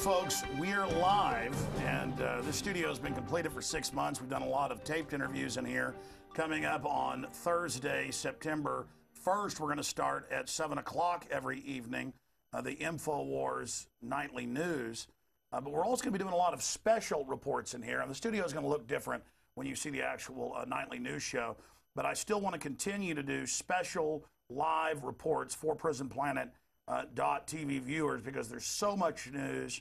folks, we're live, and this studio has been completed for 6 months. We've done a lot of taped interviews in here. Coming up on Thursday, September 1st, we're going to start at 7 o'clock every evening, the InfoWars Nightly News. But we're also going to be doing a lot of special reports in here, and the studio is going to look different when you see the actual nightly news show. But I still want to continue to do special live reports for PrisonPlanet.tv viewers because there's so much news.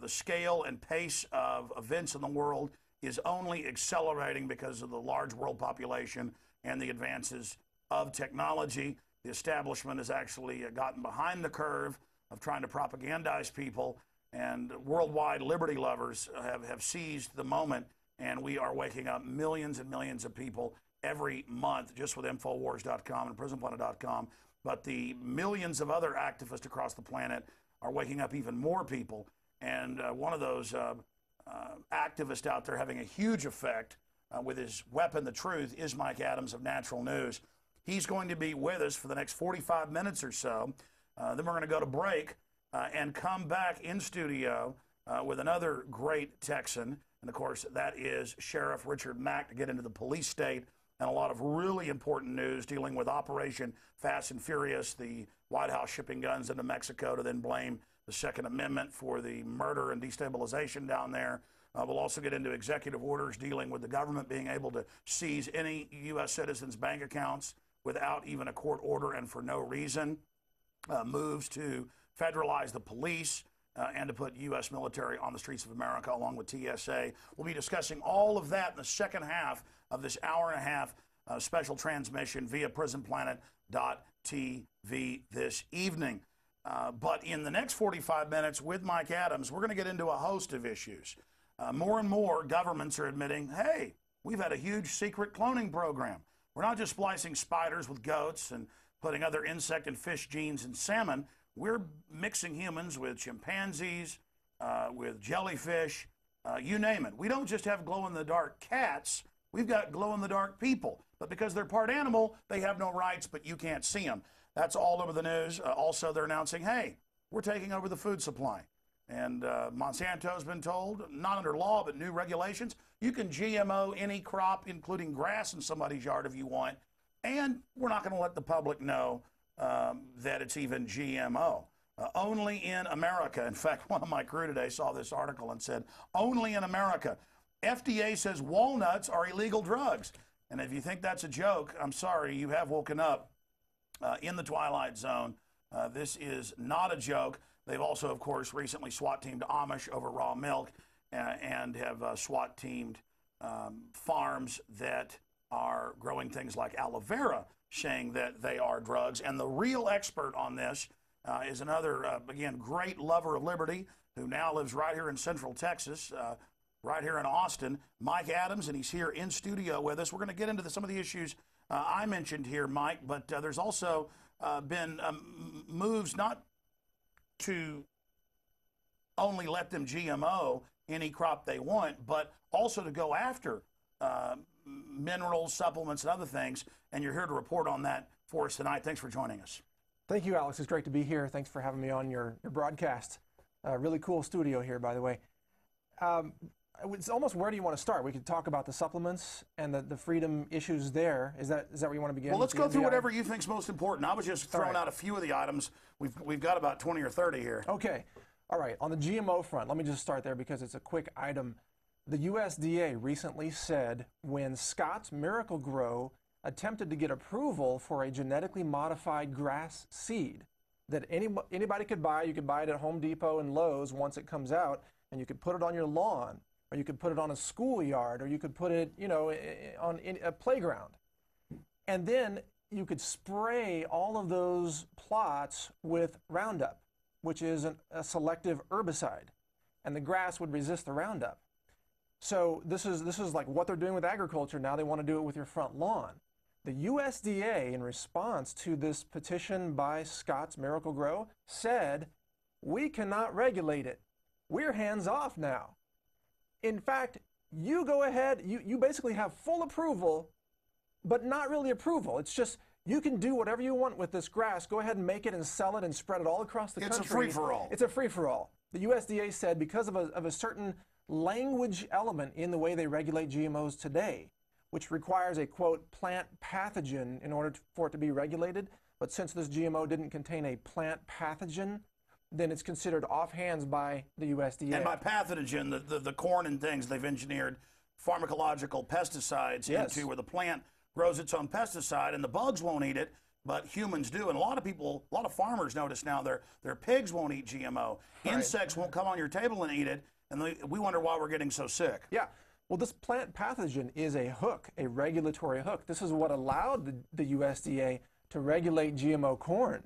The scale and pace of events in the world is only accelerating because of the large world population and the advances of technology. The establishment has actually gotten behind the curve of trying to propagandize people, and worldwide liberty lovers have seized the moment, and we are waking up millions and millions of people every month just with Infowars.com and PrisonPlanet.com. But the millions of other activists across the planet are waking up even more people. And one of those activists out there having a huge effect with his weapon, the truth, is Mike Adams of Natural News. He's going to be with us for the next 45 minutes or so. Then we're going to go to break and come back in studio with another great Texan. And, of course, that is Sheriff Richard Mack to get into the police state and a lot of really important news dealing with Operation Fast and Furious, the White House shipping guns into Mexico to then blame the Second Amendment for the murder and destabilization down there. We'll also get into executive orders dealing with the government being able to seize any U.S. citizens' bank accounts without even a court order and for no reason. Moves to federalize the police and to put U.S. military on the streets of America along with TSA. We'll be discussing all of that in the second half of this hour and a half special transmission via PrisonPlanet.tv this evening. But in the next 45 minutes with Mike Adams, we're going to get into a host of issues. More and more governments are admitting, hey, we've had a huge secret cloning program. We're not just splicing spiders with goats and putting other insect and fish genes in salmon. We're mixing humans with chimpanzees, with jellyfish, you name it. We don't just have glow-in-the-dark cats. We've got glow-in-the-dark people. But because they're part animal, they have no rights, but you can't see them. That's all over the news. Also, they're announcing, hey, we're taking over the food supply. And Monsanto's been told, not under law, but new regulations, you can GMO any crop, including grass, in somebody's yard if you want. And we're not going to let the public know that it's even GMO. Only in America. In fact, one of my crew today saw this article and said, only in America. FDA says walnuts are illegal drugs. And if you think that's a joke, I'm sorry, you have woken up in the Twilight Zone. This is not a joke. They've also, of course, recently SWAT teamed Amish over raw milk and have SWAT teamed farms that are growing things like aloe vera, saying that they are drugs. And the real expert on this is another, again, great lover of liberty who now lives right here in Central Texas, right here in Austin, Mike Adams, and he's here in studio with us. We're going to get into some of the issues I mentioned here, Mike, but there's also been moves not to only let them GMO any crop they want, but also to go after minerals, supplements, and other things. And you're here to report on that for us tonight. Thanks for joining us. Thank you, Alex. It's great to be here. Thanks for having me on your broadcast. Really cool studio here, by the way. It's almost, where do you want to start? We could talk about the supplements and the freedom issues there. Is that where you want to begin? Well, let's go through whatever you think's most important. I was just throwing out a few of the items. We've got about 20 or 30 here. Okay. All right. On the GMO front, let me just start there because it's a quick item. The USDA recently said when Scott's Miracle-Gro attempted to get approval for a genetically modified grass seed that anybody could buy. You could buy it at Home Depot and Lowe's once it comes out, and you could put it on your lawn, or you could put it on a schoolyard, or you could put it, on a playground. And then you could spray all of those plots with Roundup, which is a selective herbicide, and the grass would resist the Roundup. So this is like what they're doing with agriculture. Now they want to do it with your front lawn. The USDA, in response to this petition by Scott's Miracle-Gro, said, we cannot regulate it. We're hands off now. In fact, you go ahead, you basically have full approval, but not really approval. It's just you can do whatever you want with this grass. Go ahead and make it and sell it and spread it all across the country. It's a free-for-all. It's a free-for-all. The USDA said because of a certain language element in the way they regulate GMOs today, which requires a, quote, plant pathogen in order for it to be regulated. But since this GMO didn't contain a plant pathogen, then it's considered offhands by the USDA. And by pathogen, the corn and things, they've engineered pharmacological pesticides into where the plant grows its own pesticide, and the bugs won't eat it, but humans do. And a lot of people, a lot of farmers notice now their pigs won't eat GMO. Right. Insects won't come on your table and eat it, and we wonder why we're getting so sick. Yeah. Well, this plant pathogen is a hook, a regulatory hook. This is what allowed the USDA to regulate GMO corn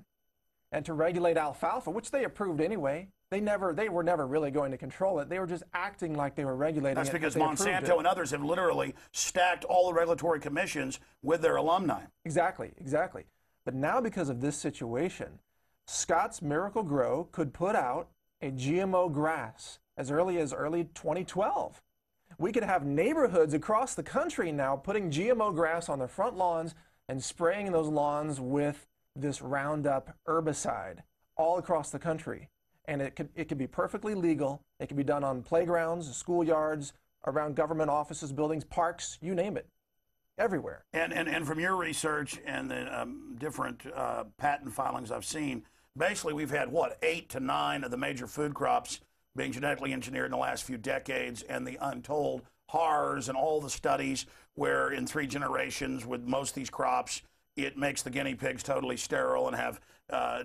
and to regulate alfalfa, which they approved anyway. They were never really going to control it. They were just acting like they were regulating it. That's because Monsanto and others have literally stacked all the regulatory commissions with their alumni. Exactly, exactly. But now because of this situation, Scott's Miracle-Gro could put out a GMO grass as early 2012. We could have neighborhoods across the country now putting GMO grass on their front lawns and spraying those lawns with this Roundup herbicide all across the country. And it could be perfectly legal. It could be done on playgrounds, schoolyards, around government offices, buildings, parks, you name it, everywhere. And from your research and the different patent filings I've seen, basically we've had, what, 8 to 9 of the major food crops being genetically engineered in the last few decades, and the untold horrors and all the studies where in 3 generations with most of these crops, it makes the guinea pigs totally sterile and have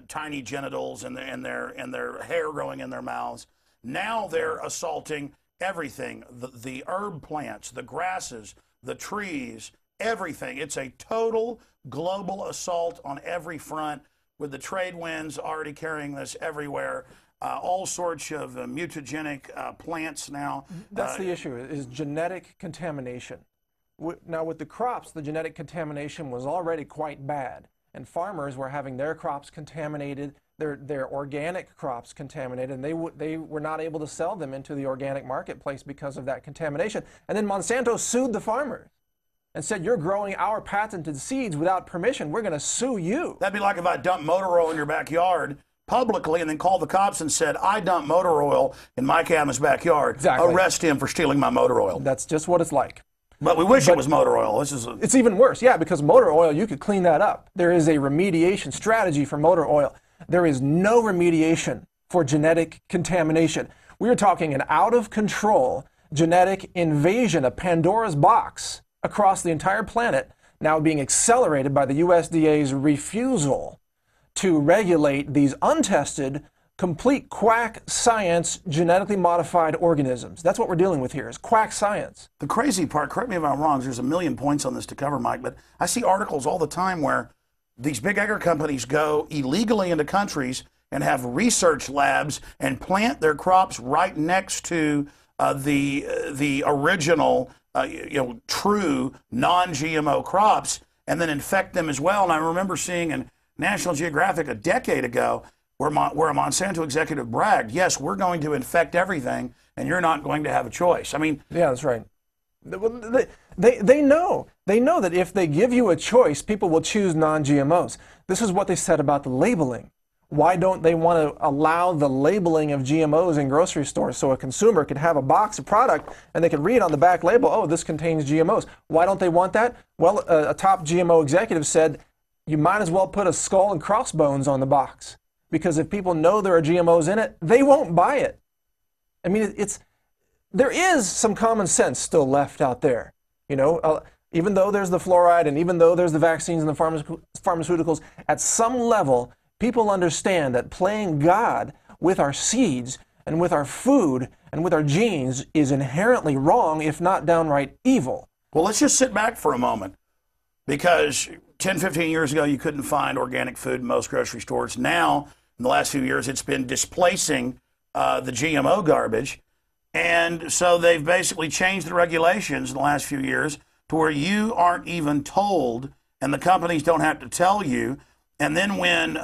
tiny genitals and their hair growing in their mouths. Now they're assaulting everything, the herb plants, the grasses, the trees, everything. It's a total global assault on every front, with the trade winds already carrying this everywhere. All sorts of mutagenic plants now. That's the issue, is genetic contamination. Now with the crops, the genetic contamination was already quite bad, and farmers were having their crops contaminated, their organic crops contaminated, and they were not able to sell them into the organic marketplace because of that contamination. And then Monsanto sued the farmers and said, you're growing our patented seeds without permission, we're going to sue you. That'd be like if I dumped motor oil in your backyard publicly and then called the cops and said, I dumped motor oil in Mike Adams' backyard. Exactly. Arrest him for stealing my motor oil. That's just what it's like. But we wish it was motor oil. It's even worse, yeah, because motor oil, you could clean that up. There is a remediation strategy for motor oil. There is no remediation for genetic contamination. We are talking an out-of-control genetic invasion, a Pandora's box across the entire planet, now being accelerated by the USDA's refusal to regulate these untested, complete quack science genetically modified organisms. That's what we're dealing with here, is quack science. The crazy part, correct me if I'm wrong, there's a million points on this to cover, Mike, but I see articles all the time where these big agri companies go illegally into countries and have research labs and plant their crops right next to the original, true non-GMO crops, and then infect them as well. And I remember seeing in National Geographic a decade ago where a Monsanto executive bragged, yes, we're going to infect everything, and you're not going to have a choice. I mean, yeah, that's right. They know that if they give you a choice, people will choose non-GMOs. This is what they said about the labeling. Why don't they want to allow the labeling of GMOs in grocery stores so a consumer could have a box of product and they could read on the back label, oh, this contains GMOs. Why don't they want that? Well, a top GMO executive said, you might as well put a skull and crossbones on the box, because if people know there are GMOs in it, they won't buy it. I mean, there is some common sense still left out there. Even though there's the fluoride and even though there's the vaccines and the pharmaceuticals, at some level, people understand that playing God with our seeds and with our food and with our genes is inherently wrong, if not downright evil. Well, let's just sit back for a moment, because 10, 15 years ago, you couldn't find organic food in most grocery stores. Now, in the last few years, it's been displacing the GMO garbage. And so they've basically changed the regulations in the last few years to where you aren't even told, and the companies don't have to tell you. And then when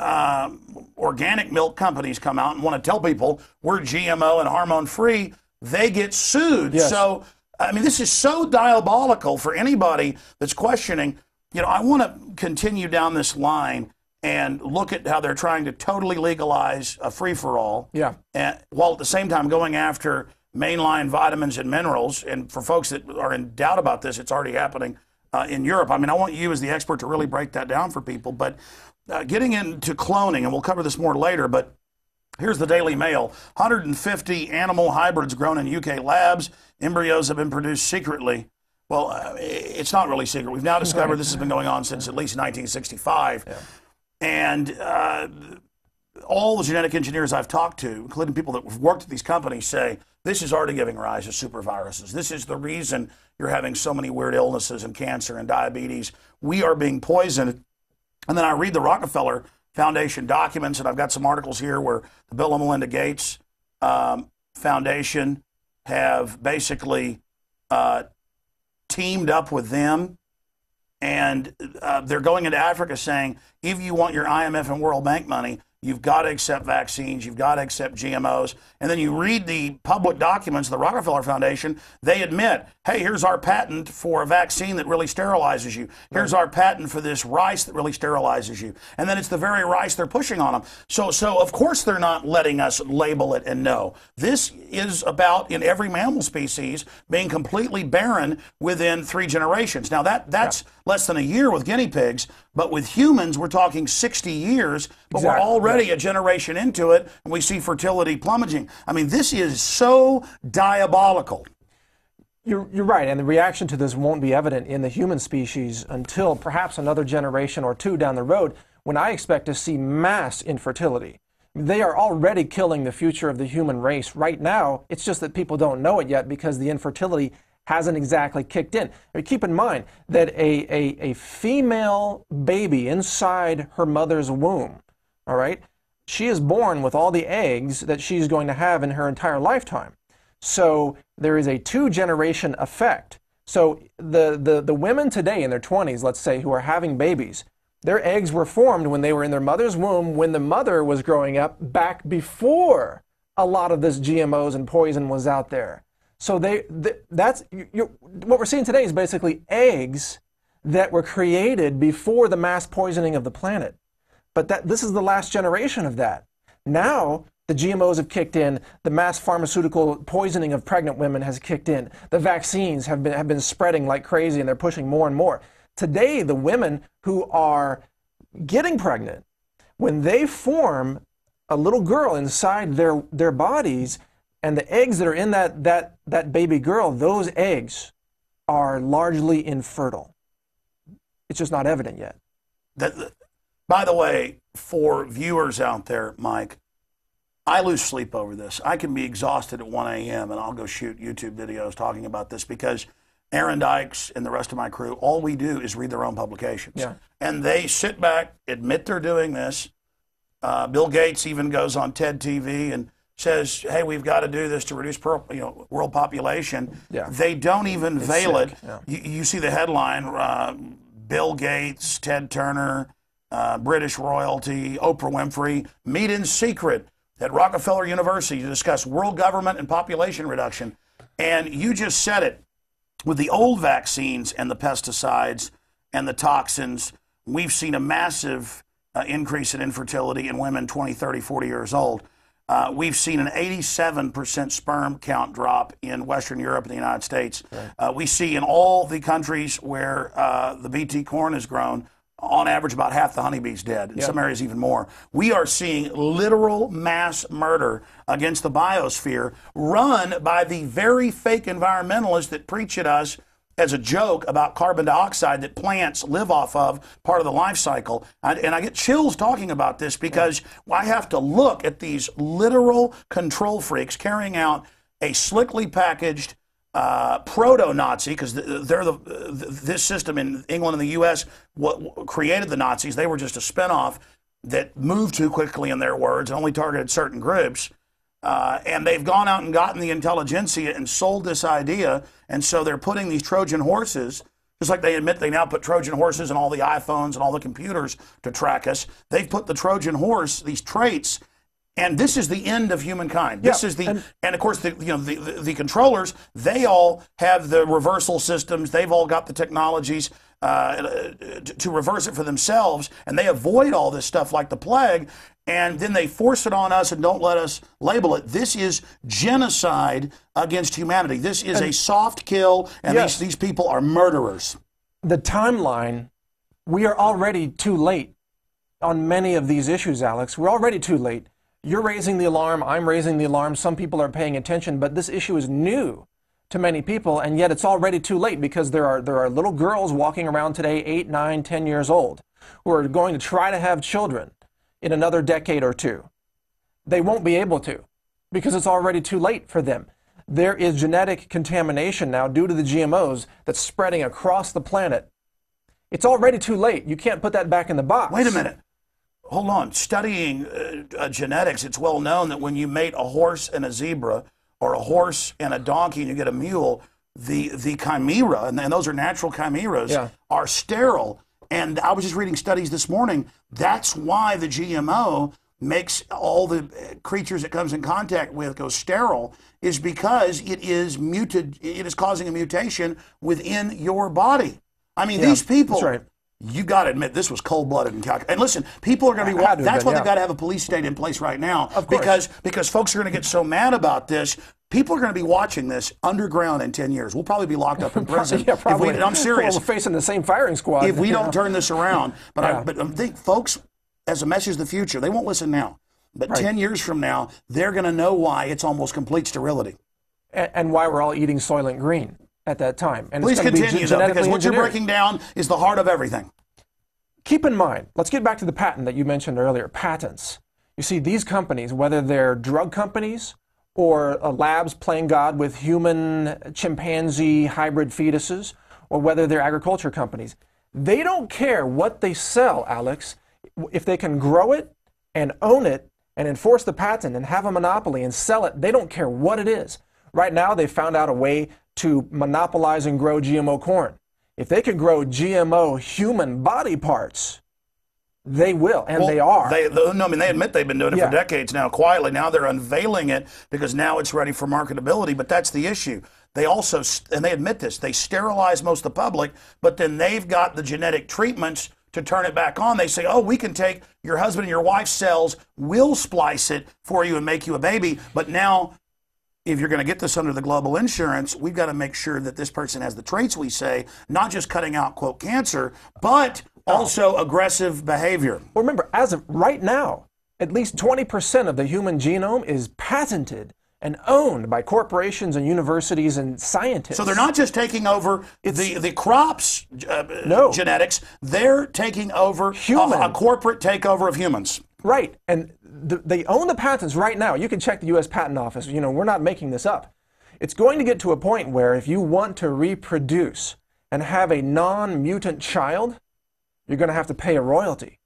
organic milk companies come out and want to tell people we're GMO and hormone-free, they get sued. Yes. So, I mean, this is so diabolical for anybody that's questioning. I want to continue down this line and look at how they're trying to totally legalize a free-for-all, and while at the same time going after mainline vitamins and minerals. And for folks that are in doubt about this, it's already happening in Europe. I mean, I want you as the expert to really break that down for people. But getting into cloning, and we'll cover this more later, but here's the Daily Mail. 150 animal hybrids grown in UK labs. Embryos have been produced secretly. Well, it's not really secret. We've now discovered this has been going on since at least 1965. Yeah. And all the genetic engineers I've talked to, including people that have worked at these companies, say this is already giving rise to super viruses. This is the reason you're having so many weird illnesses and cancer and diabetes. We are being poisoned. And then I read the Rockefeller Foundation documents, and I've got some articles here where the Bill and Melinda Gates Foundation have basically teamed up with them, and they're going into Africa saying, if you want your IMF and World Bank money, you've got to accept vaccines, you've got to accept GMOs. And then you read the public documents of the Rockefeller Foundation, they admit, hey, here's our patent for a vaccine that really sterilizes you. Here's our patent for this rice that really sterilizes you. And then it's the very rice they're pushing on them. So of course they're not letting us label it and know. This is about, in every mammal species, being completely barren within 3 generations. Now that's less than a year with guinea pigs, but with humans, we're talking 60 years, but we're already a generation into it, and we see fertility plummeting. I mean, this is so diabolical. You're right, and the reaction to this won't be evident in the human species until perhaps another generation or 2 down the road, when I expect to see mass infertility. They are already killing the future of the human race right now. It's just that people don't know it yet because the infertility hasn't exactly kicked in. Keep in mind that a female baby inside her mother's womb, all right, she is born with all the eggs that she's going to have in her entire lifetime. So there is a 2-generation effect. So the women today in their 20s, let's say, who are having babies, their eggs were formed when they were in their mother's womb, when the mother was growing up, back before a lot of this GMOs and poison was out there. So what we're seeing today is basically eggs that were created before the mass poisoning of the planet. But this is the last generation of that. Now the GMOs have kicked in, the mass pharmaceutical poisoning of pregnant women has kicked in, the vaccines have been spreading like crazy, and they're pushing more and more. Today, the women who are getting pregnant, when they form a little girl inside their bodies, and the eggs that are in that baby girl, those eggs are largely infertile. It's just not evident yet. By the way, for viewers out there, Mike, I lose sleep over this. I can be exhausted at 1 a.m. and I'll go shoot YouTube videos talking about this because Aaron Dykes and the rest of my crew, all we do is read their own publications. Yeah. And they sit back, admit they're doing this. Bill Gates even goes on TED TV and says, hey, we've got to do this to reduce world population. Yeah. They don't even veil it. Yeah. You see the headline, Bill Gates, Ted Turner, British royalty, Oprah Winfrey, meet in secret at Rockefeller University to discuss world government and population reduction. And you just said it, with the old vaccines and the pesticides and the toxins, we've seen a massive increase in infertility in women 20, 30, 40 years old. We've seen an 87% sperm count drop in Western Europe and the United States. Right. We see in all the countries where the BT corn is grown, on average, about half the honeybees dead. In some areas, even more. We are seeing literal mass murder against the biosphere run by the very fake environmentalists that preach at us as a joke about carbon dioxide that plants live off of, part of the life cycle. And I get chills talking about this because I have to look at these literal control freaks carrying out a slickly packaged proto-Nazi, because this system in England and the U.S. what created the Nazis. They were just a spinoff that moved too quickly, in their words, and only targeted certain groups. And they've gone out and gotten the intelligentsia and sold this idea, and so they're putting these Trojan horses, just like they admit they now put Trojan horses in all the iPhones and all the computers to track us. They've put the Trojan horse, these traits. And this is the end of humankind. This is and of course the controllers, they all have the reversal systems. They've all got the technologies. to reverse it for themselves, and they avoid all this stuff like the plague, and then they force it on us and don't let us label it. This is genocide against humanity. This is a soft kill, and yes, these people are murderers. The timeline, we are already too late on many of these issues, Alex. We're already too late. You're raising the alarm, I'm raising the alarm, some people are paying attention, but this issue is new to many people, and yet it's already too late because there are little girls walking around today, 8, 9, 10 years old, who are going to try to have children in another decade or two. They won't be able to because it's already too late for them. There is genetic contamination now due to the GMOs that's spreading across the planet. It's already too late. You can't put that back in the box. Wait a minute. Hold on. Studying genetics, it's well known that when you mate a horse and a zebra, or a horse and a donkey, and you get a mule, the chimera, and those are natural chimeras, are sterile. And I was just reading studies this morning. That's why the GMO makes all the creatures it comes in contact with go sterile, is because it is muted. It is causing a mutation within your body. I mean, these people. That's right. You got to admit, this was cold-blooded and calculated. And listen, people are going to be. That's why they've got to have a police state in place right now. Of course. Because folks are going to get so mad about this. People are going to be watching this underground in 10 years. We'll probably be locked up in prison. Yeah, probably. I'm serious. Well, we're facing the same firing squad. If we don't turn this around. But I think folks, as a message of the future, they won't listen now. But 10 years from now, they're going to know why it's almost complete sterility. And why we're all eating Soylent Green at that time. And please continue, though, because what you're breaking down is the heart of everything. Keep in mind, let's get back to the patent that you mentioned earlier, patents. You see, these companies, whether they're drug companies or labs playing God with human chimpanzee hybrid fetuses, or whether they're agriculture companies, they don't care what they sell, Alex. If they can grow it and own it and enforce the patent and have a monopoly and sell it, they don't care what it is. Right now, they found out a way to monopolize and grow GMO corn. If they could grow GMO human body parts, they will, and they are. They admit they've been doing it for decades now, quietly. Now they're unveiling it because now it's ready for marketability, but that's the issue. They also, and they admit this, they sterilize most of the public, but then they've got the genetic treatments to turn it back on. They say, oh, we can take your husband and your wife's cells, we'll splice it for you and make you a baby, but now, if you're going to get this under the global insurance, we've got to make sure that this person has the traits we say, not just cutting out, quote, cancer, but also aggressive behavior. Well, remember, as of right now, at least 20% of the human genome is patented and owned by corporations and universities and scientists. So they're not just taking over the crops genetics, they're taking over a corporate takeover of humans. Right, and they own the patents right now. You can check the U.S. Patent Office. You know, we're not making this up. It's going to get to a point where if you want to reproduce and have a non-mutant child, you're going to have to pay a royalty.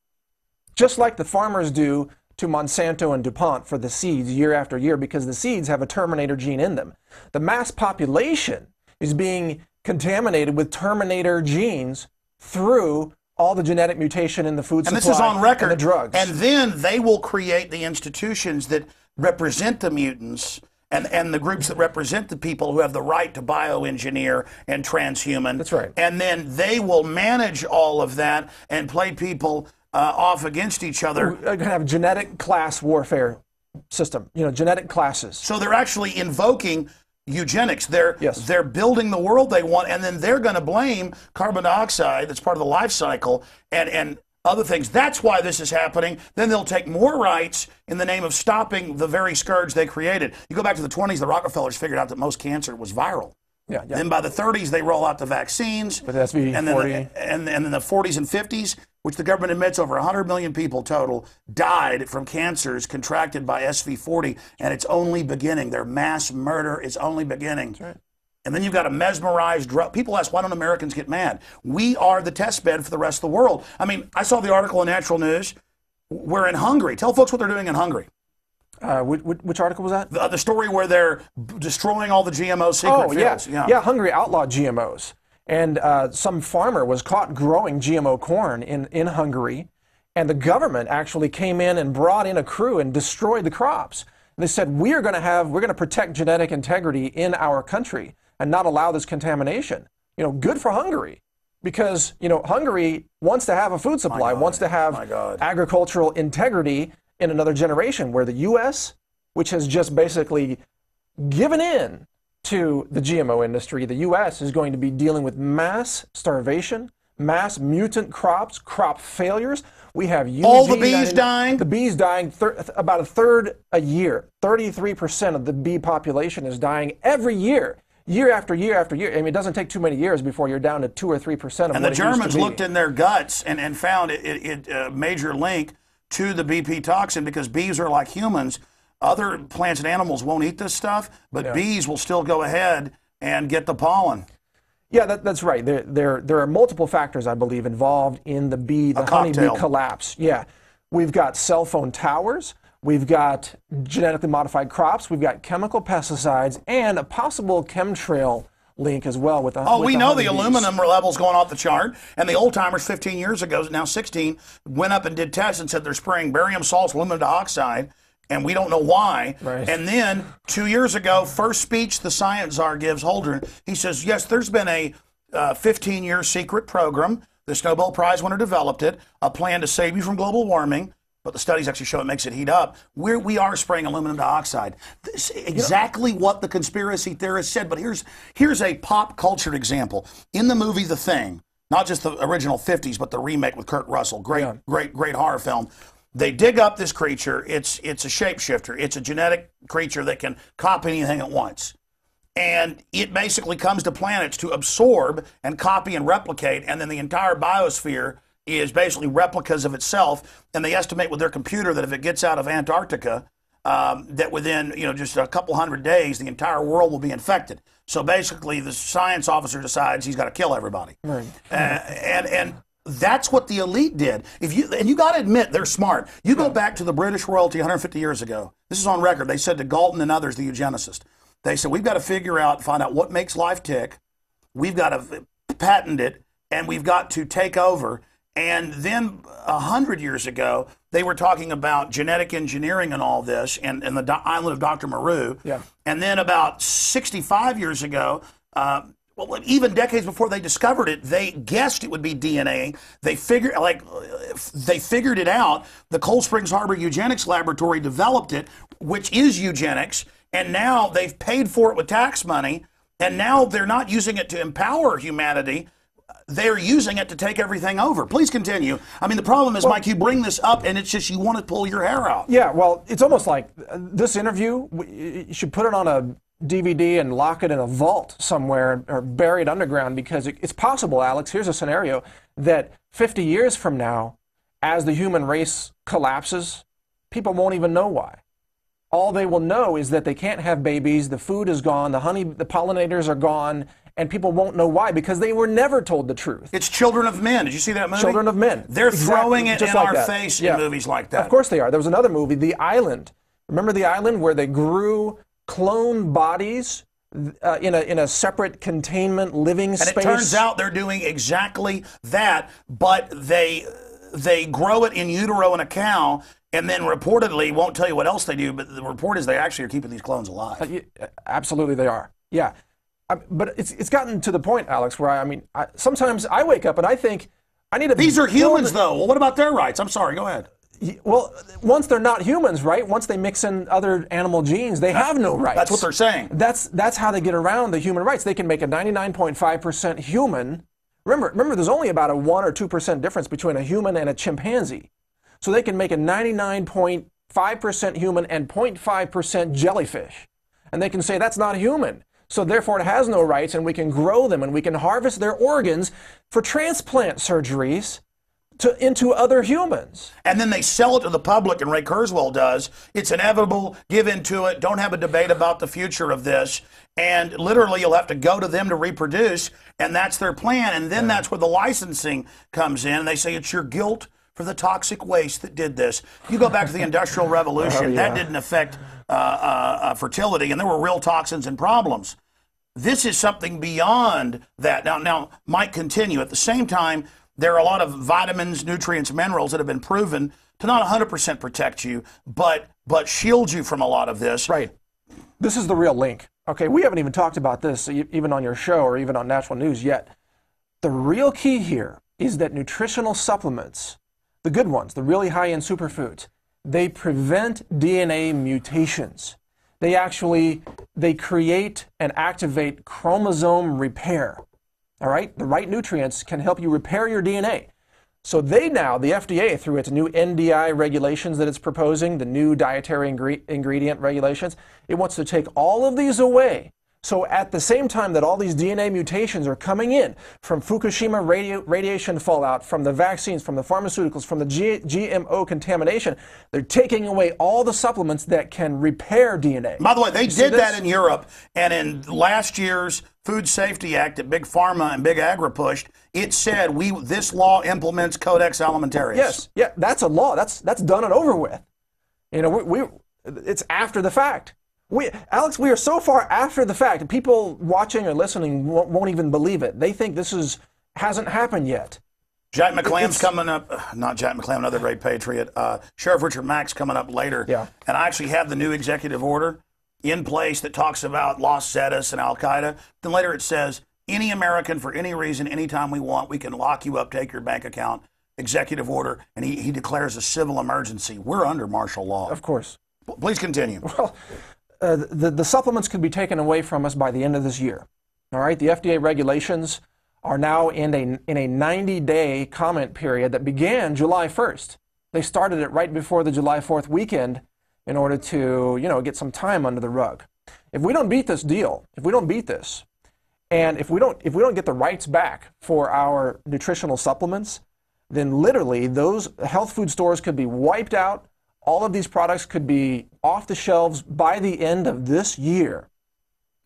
Just like the farmers do to Monsanto and DuPont for the seeds year after year, because the seeds have a Terminator gene in them. The mass population is being contaminated with Terminator genes through all the genetic mutation in the food supply. And this is on record. And the drugs. And then they will create the institutions that represent the mutants and the groups that represent the people who have the right to bioengineer and transhuman. That's right. And then they will manage all of that and play people off against each other. We're going to have genetic class warfare system, you know, genetic classes. So they're actually invoking eugenics. They're building the world they want, and then they're going to blame carbon dioxide that's part of the life cycle and other things. That's why this is happening. Then they'll take more rights in the name of stopping the very scourge they created. You go back to the 20s, the Rockefellers figured out that most cancer was viral. Yeah. Then by the 30s, they roll out the vaccines. With SV40. And then the 40s and 50s, which the government admits over 100 million people total died from cancers contracted by SV40, and it's only beginning. Their mass murder is only beginning. That's right. And then you've got a mesmerized drug. People ask, why don't Americans get mad? We are the test bed for the rest of the world. I mean, I saw the article in Natural News. We're in Hungary. Tell folks what they're doing in Hungary. Which article was that? The story where they're destroying all the GMO secret fields. Yeah, Hungary outlawed GMOs. And some farmer was caught growing GMO corn in Hungary. And the government actually came in and brought in a crew and destroyed the crops. And they said, we're going to protect genetic integrity in our country and not allow this contamination. You know, good for Hungary. because, Hungary wants to have a food supply, wants to have agricultural integrity in another generation, where the U.S., which has just basically given in to the GMO industry, the U.S. is going to be dealing with mass starvation, mass mutant crops, crop failures. We have all the bees dying. The bees dying, about a third a year. 33% of the bee population is dying every year. Year after year after year. I mean, it doesn't take too many years before you're down to 2 or 3% of what it used to be. And the Germans looked in their guts and found a major link to the BP toxin, because bees are like humans. Other plants and animals won't eat this stuff, but bees will still go ahead and get the pollen. Yeah, that's right. There are multiple factors, I believe, involved in the honeybee collapse. Yeah. We've got cell phone towers. We've got genetically modified crops. We've got chemical pesticides and a possible chemtrail link as well with the we know the aluminum levels going off the chart. And the old timers 15 years ago, now 16, went up and did tests and said they're spraying barium salts, aluminum dioxide, and we don't know why. Right. And then 2 years ago, first speech the science czar gives, Holdren, he says, yes, there's been a 15-year secret program. This Nobel Prize winner developed it, a plan to save you from global warming. But the studies actually show it makes it heat up. We are spraying aluminum dioxide. This is exactly what the conspiracy theorists said. But here's a pop culture example. In the movie The Thing, not just the original 50s, but the remake with Kurt Russell, great horror film. They dig up this creature. It's a shapeshifter. It's a genetic creature that can copy anything at once. And it basically comes to planets to absorb and copy and replicate, and then the entire biosphere is basically replicas of itself. And they estimate with their computer that if it gets out of Antarctica, that within just a couple hundred days, the entire world will be infected. So basically, the science officer decides he's got to kill everybody. Right. And that's what the elite did. And you got to admit, they're smart. You go back to the British royalty 150 years ago. This is on record. They said to Galton and others, the eugenicists, they said, we've got to find out what makes life tick. We've got to patent it, and we've got to take over. And then 100 years ago, they were talking about genetic engineering and all this, and the island of Dr. Moreau. Yeah. And then about 65 years ago, even decades before they discovered it, they guessed it would be DNA. They figured it out. The Cold Springs Harbor Eugenics Laboratory developed it, which is eugenics. And now they've paid for it with tax money. And now they're not using it to empower humanity. They're using it to take everything over. Please continue. I mean, the problem is, Mike, you bring this up, and it's just you want to pull your hair out. Yeah, well, it's almost like this interview, you should put it on a DVD and lock it in a vault somewhere or bury it underground, because it's possible, Alex, here's a scenario, that 50 years from now, as the human race collapses, people won't even know why. All they will know is that they can't have babies, the food is gone, the pollinators are gone, and people won't know why, because they were never told the truth. It's Children of Men. Did you see that movie? Children of Men. They're throwing it in our face in movies like that. Of course they are. There was another movie, The Island. Remember The Island, where they grew clone bodies in a separate containment living space? And it turns out they're doing exactly that, but they grow it in utero in a cow, and then reportedly, won't tell you what else they do, but the report is they actually are keeping these clones alive. Absolutely they are. Yeah. But it's gotten to the point, Alex, where sometimes I wake up and I think I need to. These are humans, though. Well, what about their rights? I'm sorry. Go ahead. Well, once they're not humans, right? Once they mix in other animal genes, they have no rights. That's what they're saying. That's how they get around the human rights. They can make a 99.5% human. Remember, there's only about a 1 or 2% difference between a human and a chimpanzee. So they can make a 99.5% human and 0.5% jellyfish, and they can say that's not human. So therefore, it has no rights, and we can grow them, and we can harvest their organs for transplant surgeries into other humans. And then they sell it to the public, and Ray Kurzweil does. It's inevitable. Give into it. Don't have a debate about the future of this. And literally, you'll have to go to them to reproduce, and that's their plan. And then that's where the licensing comes in, and they say it's your guilt for the toxic waste that did this. You go back to the Industrial Revolution. That didn't affect fertility, and there were real toxins and problems. This is something beyond that. Now, might continue. At the same time, there are a lot of vitamins, nutrients, minerals that have been proven to not 100% protect you, but shield you from a lot of this. Right. This is the real link. Okay, we haven't even talked about this even on your show or even on national news yet. The real key here is that nutritional supplements, the good ones, the really high-end superfoods, they prevent DNA mutations. They create and activate chromosome repair. All right? The right nutrients can help you repair your DNA. So the FDA, through its new NDI regulations that it's proposing, the new dietary ingredient regulations, it wants to take all of these away. So at the same time that all these DNA mutations are coming in from Fukushima radiation fallout, from the vaccines, from the pharmaceuticals, from the GMO contamination, they're taking away all the supplements that can repair DNA. By the way, they did that in Europe, and in last year's Food Safety Act that Big Pharma and Big Agri pushed, it said this law implements Codex Alimentarius. Yes, yeah, that's a law. That's done and over with. You know, it's after the fact. Alex, we are so far after the fact. People watching or listening won't even believe it. They think this hasn't happened yet. Jack McClain's coming up. Not Jack McClain, another great patriot. Sheriff Richard Mack's coming up later. Yeah. And I actually have the new executive order in place that talks about Los Zetas and Al-Qaeda. Then later it says, any American, for any reason, anytime we want, we can lock you up, take your bank account, executive order, and he declares a civil emergency. We're under martial law. Of course. Please continue. Well, the supplements could be taken away from us by the end of this year. All right, the FDA regulations are now in a 90-day comment period that began July 1st. They started it right before the July 4th weekend in order to, get some time under the rug. If we don't beat this deal, if we don't beat this, and if we don't get the rights back for our nutritional supplements, then literally those health food stores could be wiped out. All of these products could be off the shelves by the end of this year.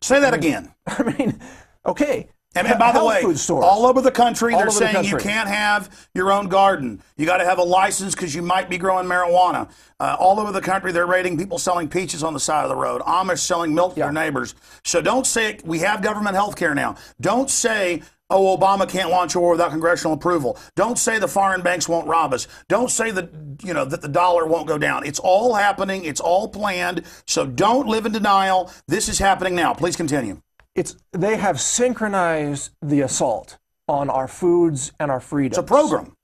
Say that again. I mean, okay. And by the way, all over the country, they're saying you can't have your own garden. You got to have a license because you might be growing marijuana. All over the country, they're raiding people selling peaches on the side of the road. Amish selling milk to their neighbors. So don't say we have government health care now. Don't say, oh, Obama can't launch a war without congressional approval. Don't say the foreign banks won't rob us. Don't say that the dollar won't go down. It's all happening. It's all planned. So don't live in denial. This is happening now. Please continue. They have synchronized the assault on our foods and our freedoms. It's a program.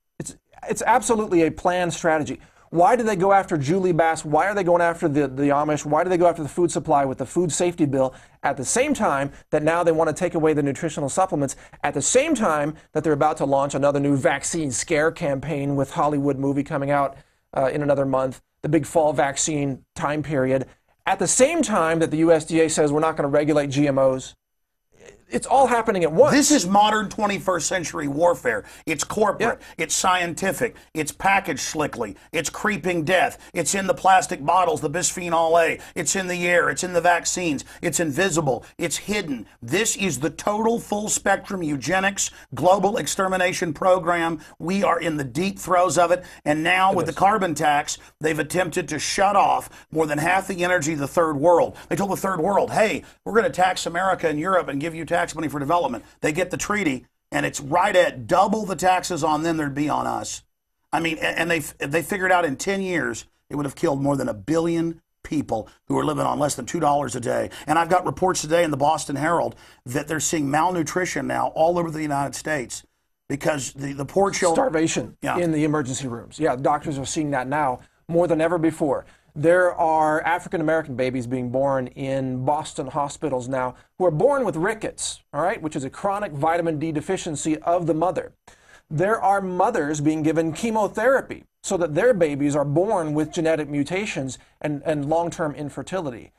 It's absolutely a planned strategy. Why do they go after Julie Bass? Why are they going after the Amish? Why do they go after the food supply with the food safety bill at the same time that now they want to take away the nutritional supplements, at the same time that they're about to launch another new vaccine scare campaign with Hollywood movie coming out in another month, the big fall vaccine time period, at the same time that the USDA says we're not going to regulate GMOs? It's all happening at once. This is modern 21st century warfare. It's corporate. Yeah. It's scientific. It's packaged slickly. It's creeping death. It's in the plastic bottles, the bisphenol A. It's in the air. It's in the vaccines. It's invisible. It's hidden. This is the total full spectrum eugenics global extermination program. We are in the deep throes of it. And now with the carbon tax, they've attempted to shut off more than half the energy of the third world. They told the third world, hey, we're going to tax America and Europe and give you tax money for development. They get the treaty, and it's right at double the taxes on them there'd be on us. I mean, and they figured out in 10 years it would have killed more than 1 billion people who are living on less than $2 a day. And I've got reports today in the Boston Herald that they're seeing malnutrition now all over the United States because the poor children... Starvation in the emergency rooms. Yeah, doctors are seeing that now more than ever before. There are African-American babies being born in Boston hospitals now who are born with rickets, all right, which is a chronic vitamin D deficiency of the mother. There are mothers being given chemotherapy so that their babies are born with genetic mutations and long-term infertility.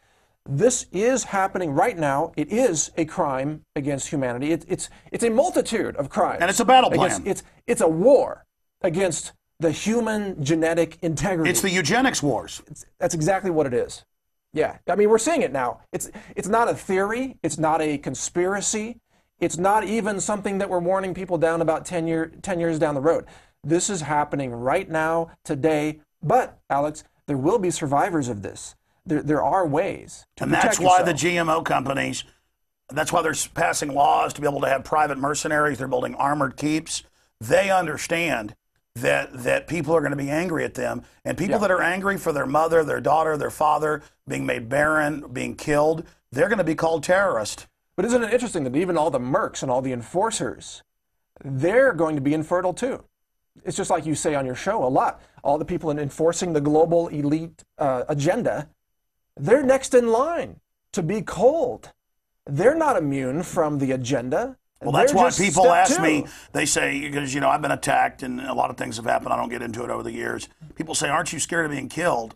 This is happening right now. It is a crime against humanity. It's a multitude of crimes. And it's a battle plan. It's a war against the human genetic integrity. It's the eugenics wars. That's exactly what it is. Yeah, I mean, we're seeing it now. It's not a theory. It's not a conspiracy. It's not even something that we're warning people down about 10 years down the road. This is happening right now, today. But, Alex, there will be survivors of this. There are ways to protect yourself. And that's why the GMO companies, that's why they're passing laws to be able to have private mercenaries. They're building armored keeps. They understand that people are going to be angry at them. And people that are angry for their mother, their daughter, their father being made barren, being killed, they're going to be called terrorists. But isn't it interesting that even all the mercs and all the enforcers, they're going to be infertile too. It's just like you say on your show a lot. All the people in enforcing the global elite agenda, they're next in line to be cold. They're not immune from the agenda. Well, that's why people ask me, they say, because, you know, I've been attacked and a lot of things have happened. I don't get into it over the years. People say, aren't you scared of being killed?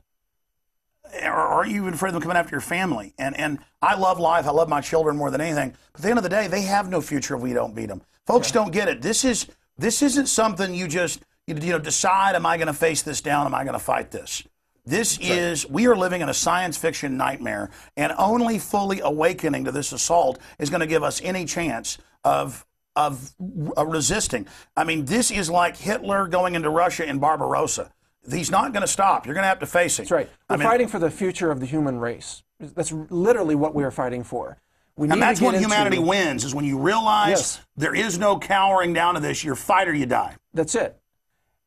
Or are you even afraid of them coming after your family? And I love life. I love my children more than anything. But at the end of the day, they have no future if we don't beat them. Folks don't get it. This isn't something you just, you know, decide, am I going to face this down? Am I going to fight this? This is, we are living in a science fiction nightmare, and only fully awakening to this assault is going to give us any chance of resisting. I mean, this is like Hitler going into Russia in Barbarossa. He's not going to stop. You're going to have to face it. That's right. We're fighting for the future of the human race. That's literally what we are fighting for. And that's when humanity wins, is when you realize there is no cowering down to this. You're fight or you die. That's it.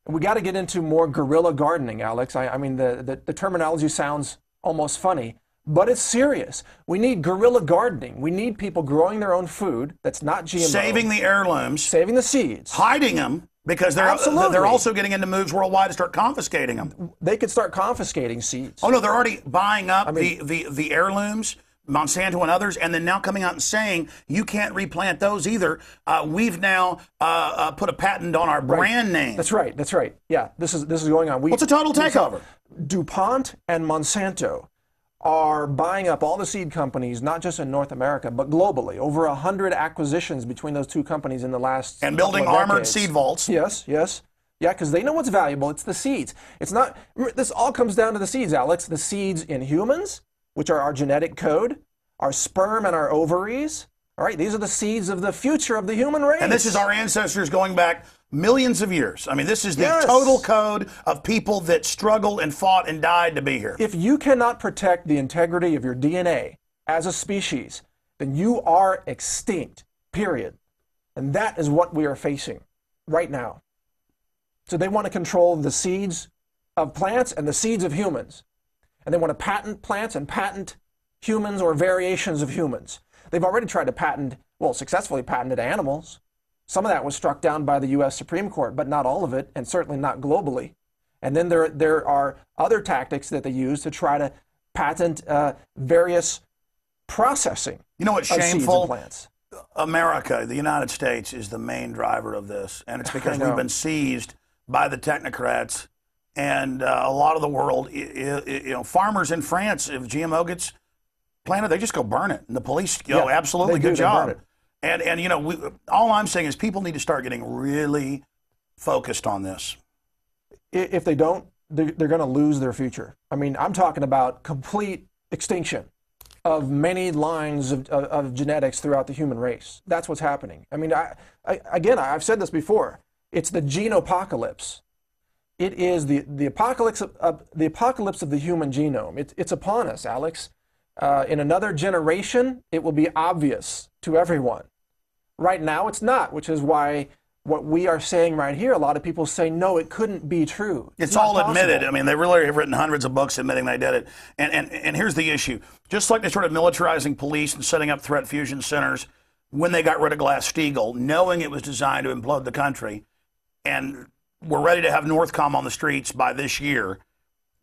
We got to get into more guerrilla gardening, Alex. I mean, the terminology sounds almost funny, but it's serious. We need guerrilla gardening. We need people growing their own food that's not GMO. Saving the heirlooms. Saving the seeds. Hiding them, because they're also getting into moves worldwide to start confiscating them. They could start confiscating seeds. Oh, no, they're already buying up the heirlooms, Monsanto and others, and then now coming out and saying you can't replant those either. We've now put a patent on our brand name. That's right. That's right. Yeah, this is going on. What's a total takeover? DuPont and Monsanto are buying up all the seed companies, not just in North America, but globally. Over 100 acquisitions between those two companies in the last and building armored seed vaults. Yes, yes. Yeah, because they know what's valuable. It's the seeds. It's not. This all comes down to the seeds, Alex. The seeds in humans, which are our genetic code, our sperm and our ovaries. All right, these are the seeds of the future of the human race. And this is our ancestors going back millions of years. I mean, this is the total code of people that struggled and fought and died to be here. If you cannot protect the integrity of your DNA as a species, then you are extinct, period. And that is what we are facing right now. So they want to control the seeds of plants and the seeds of humans. And they want to patent plants and patent humans or variations of humans. They've already tried to patent, well, successfully patented animals. Some of that was struck down by the U.S. Supreme Court, but not all of it, and certainly not globally. And then there are other tactics that they use to try to patent various processing. You know what's shameful? Shameful? Seeds and plants. America, the United States, is the main driver of this, and it's because we've been seized by the technocrats, and a lot of the world, you know, farmers in France, if GMO gets planted, they just go burn it, and the police go, absolutely, good job. And you know, all I'm saying is people need to start getting really focused on this. If they don't, they're going to lose their future. I mean, I'm talking about complete extinction of many lines of genetics throughout the human race. That's what's happening. I mean, I've said this before. It's the genopocalypse. It is the apocalypse of the human genome. It's upon us, Alex. In another generation, it will be obvious to everyone. Right now, it's not, which is why what we are saying right here, a lot of people say, no, it couldn't be true. It's all admitted. I mean, they really have written hundreds of books admitting they did it. And here's the issue. Just like they started militarizing police and setting up threat fusion centers when they got rid of Glass-Steagall, knowing it was designed to implode the country, and we're ready to have Northcom on the streets by this year,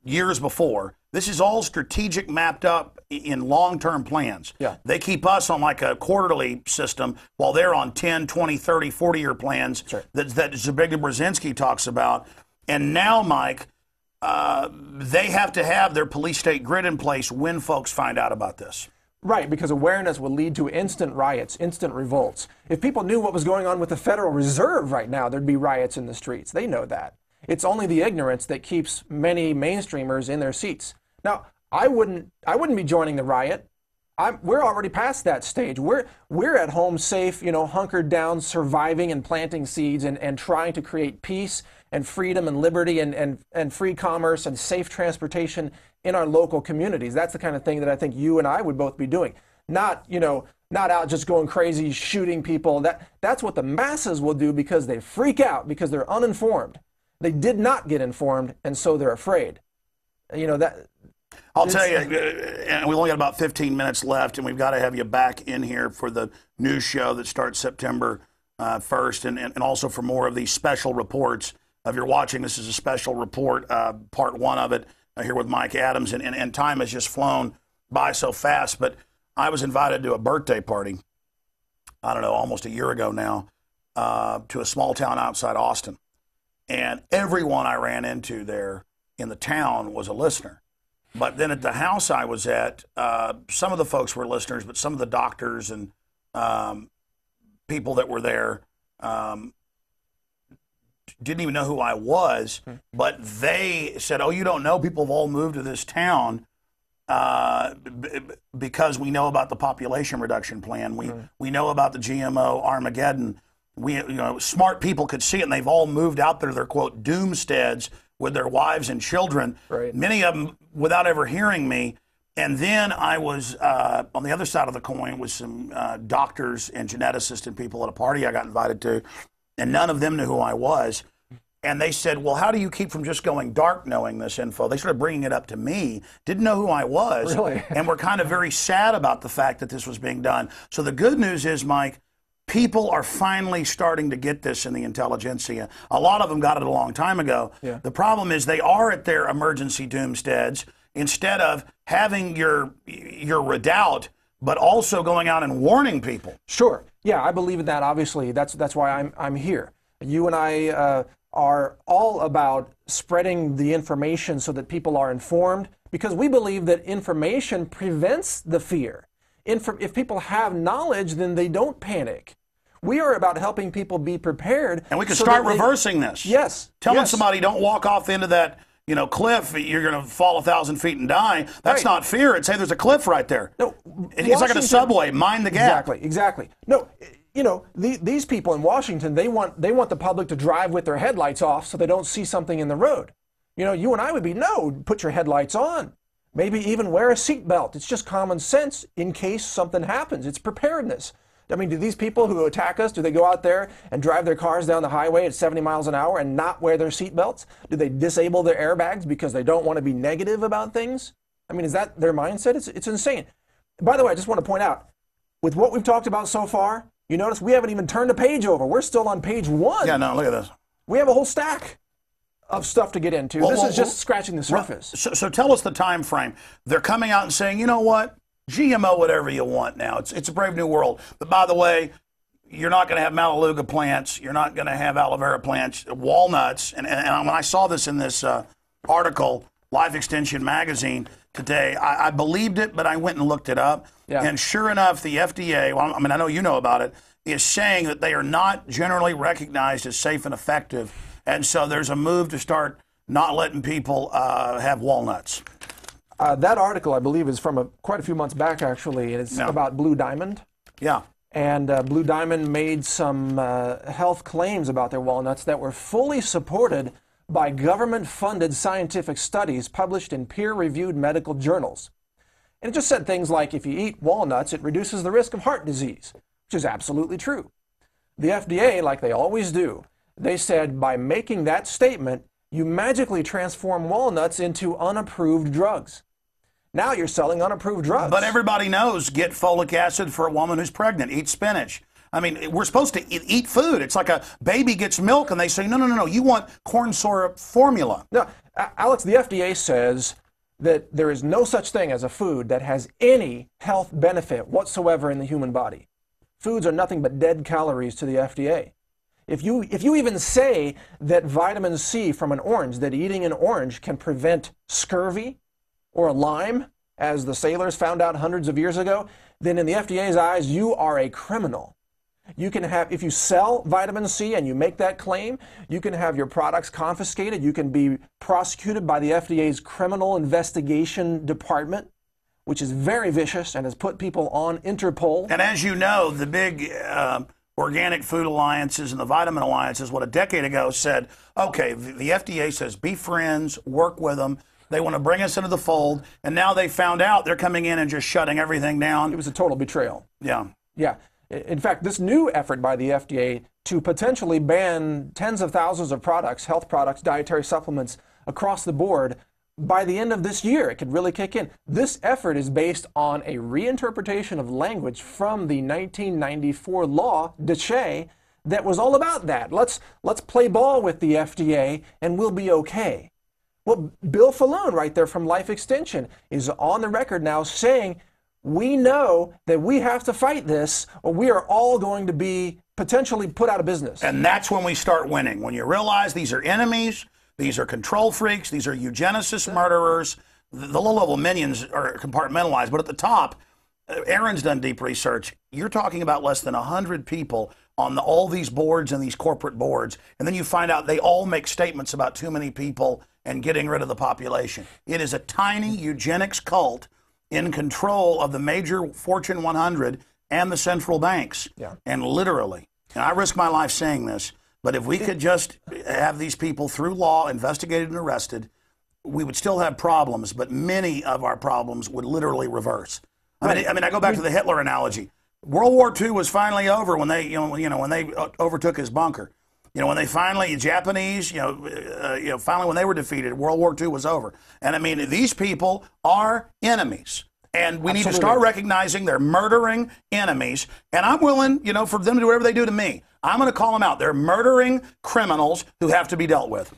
years before. This is all strategic, mapped up in long-term plans. Yeah. They keep us on like a quarterly system while they're on 10, 20, 30, 40-year plans that Zbigniew Brzezinski talks about. And now, Mike, they have to have their police state grid in place when folks find out about this. Right, because awareness will lead to instant riots, instant revolts. If people knew what was going on with the Federal Reserve right now, there'd be riots in the streets. They know that. It's only the ignorance that keeps many mainstreamers in their seats. Now, I wouldn't be joining the riot. We're already past that stage. We're at home safe, you know, hunkered down, surviving and planting seeds and trying to create peace and freedom and liberty and free commerce and safe transportation in our local communities. That's the kind of thing that I think you and I would both be doing. Not out just going crazy, shooting people. That's what the masses will do because they freak out, because they're uninformed. They did not get informed, and so they're afraid. You know, that... I'll tell you, and we only got about 15 minutes left, and we've got to have you back in here for the news show that starts September first, and also for more of these special reports. If you're watching, this is a special report, part one of it, here with Mike Adams, and time has just flown by so fast. But I was invited to a birthday party, I don't know, almost a year ago now, to a small town outside Austin. And everyone I ran into there in the town was a listener. But then at the house I was at, some of the folks were listeners, but some of the doctors and people that were there didn't even know who I was. But they said, "Oh, you don't know? People have all moved to this town because we know about the population reduction plan. We know about the GMO Armageddon. Smart people could see it, and they've all moved out there. They're, quote, doomsteads with their wives and children, right. Many of them without ever hearing me." And then I was on the other side of the coin with some doctors and geneticists and people at a party I got invited to, and none of them knew who I was. And they said, "Well, how do you keep from just going dark knowing this info?" They started bringing it up to me, didn't know who I was, really? And were kind of very sad about the fact that this was being done. So the good news is, Mike, people are finally starting to get this in the intelligentsia. A lot of them got it a long time ago. Yeah. The problem is they are at their emergency doomsteads instead of having your redoubt, but also going out and warning people. Sure. Yeah, I believe in that. Obviously, that's why I'm here. You and I are all about spreading the information so that people are informed, because we believe that information prevents the fear. If people have knowledge, then they don't panic. We are about helping people be prepared. And we can start reversing this. Yes. Telling somebody, don't walk off the end of that cliff, you're going to fall 1,000 feet and die. That's right. Not fear. It's, hey, there's a cliff right there. No, it's like at a subway, mind the gap. Exactly. No, these people in Washington, they want the public to drive with their headlights off so they don't see something in the road. You and I would be, no, put your headlights on. Maybe even wear a seatbelt. It's just common sense in case something happens. It's preparedness. I mean, do these people who attack us, do they go out there and drive their cars down the highway at 70 miles an hour and not wear their seatbelts? Do they disable their airbags because they don't want to be negative about things? I mean, is that their mindset? It's insane. By the way, I just want to point out, with what we've talked about so far, you notice we haven't even turned a page over. We're still on page 1. Yeah, no, look at this. We have a whole stack of stuff to get into. This is just scratching the surface. So tell us the time frame. They're coming out and saying, you know what? GMO whatever you want now. It's a brave new world. But by the way, you're not going to have Melaleuca plants. You're not going to have aloe vera plants, walnuts. And when I saw this in this article, Life Extension Magazine today, I believed it, but I went and looked it up. Yeah. And sure enough, the FDA, well, I mean, I know you know about it, is saying that they are not generally recognized as safe and effective. And so there's a move to start not letting people have walnuts. That article, I believe, is from quite a few months back, actually. It's about Blue Diamond. Yeah. And Blue Diamond made some health claims about their walnuts that were fully supported by government-funded scientific studies published in peer-reviewed medical journals. And it just said things like, if you eat walnuts, it reduces the risk of heart disease, which is absolutely true. The FDA, like they always do, they said by making that statement, you magically transform walnuts into unapproved drugs. Now you're selling unapproved drugs. But everybody knows, get folic acid for a woman who's pregnant, eat spinach. I mean, we're supposed to eat food. It's like a baby gets milk and they say, no, you want corn syrup formula. No, Alex, the FDA says that there is no such thing as a food that has any health benefit whatsoever in the human body. Foods are nothing but dead calories to the FDA. If you even say that vitamin C from an orange, that eating an orange can prevent scurvy or Lyme, as the sailors found out hundreds of years ago, then in the FDA's eyes, you are a criminal. You can have, if you sell vitamin C and you make that claim, you can have your products confiscated. You can be prosecuted by the FDA's Criminal Investigation Department, which is very vicious and has put people on Interpol. And as you know, the big organic food alliances and the vitamin alliances, what a decade ago said, okay, the FDA says be friends, work with them. They want to bring us into the fold. And now they found out they're coming in and just shutting everything down. It was a total betrayal. Yeah. Yeah. In fact, this new effort by the FDA to potentially ban tens of thousands of products, health products, dietary supplements across the board, by the end of this year, it could really kick in. This effort is based on a reinterpretation of language from the 1994 law, DSHEA, that was all about that. Let's play ball with the FDA and we'll be okay. Well, Bill Falloon right there from Life Extension is on the record now saying, we know that we have to fight this or we are all going to be potentially put out of business. And that's when we start winning. When you realize these are enemies, these are control freaks, these are eugenicists, murderers. The low-level minions are compartmentalized, but at the top, Aaron's done deep research. You're talking about less than 100 people on all these boards and these corporate boards, and then you find out they all make statements about too many people and getting rid of the population. It is a tiny eugenics cult in control of the major Fortune 100 and the central banks. Yeah. And literally, and I risk my life saying this, but if we could just have these people through law investigated and arrested, we would still have problems, but many of our problems would literally reverse. I mean, I go back to the Hitler analogy. World War II was finally over when they, when they overtook his bunker. When they finally, Japanese, finally when they were defeated, World War II was over. And I mean, these people are enemies. And we need to start recognizing they're murdering enemies. And I'm willing, for them to do whatever they do to me. I'm going to call them out. They're murdering criminals who have to be dealt with.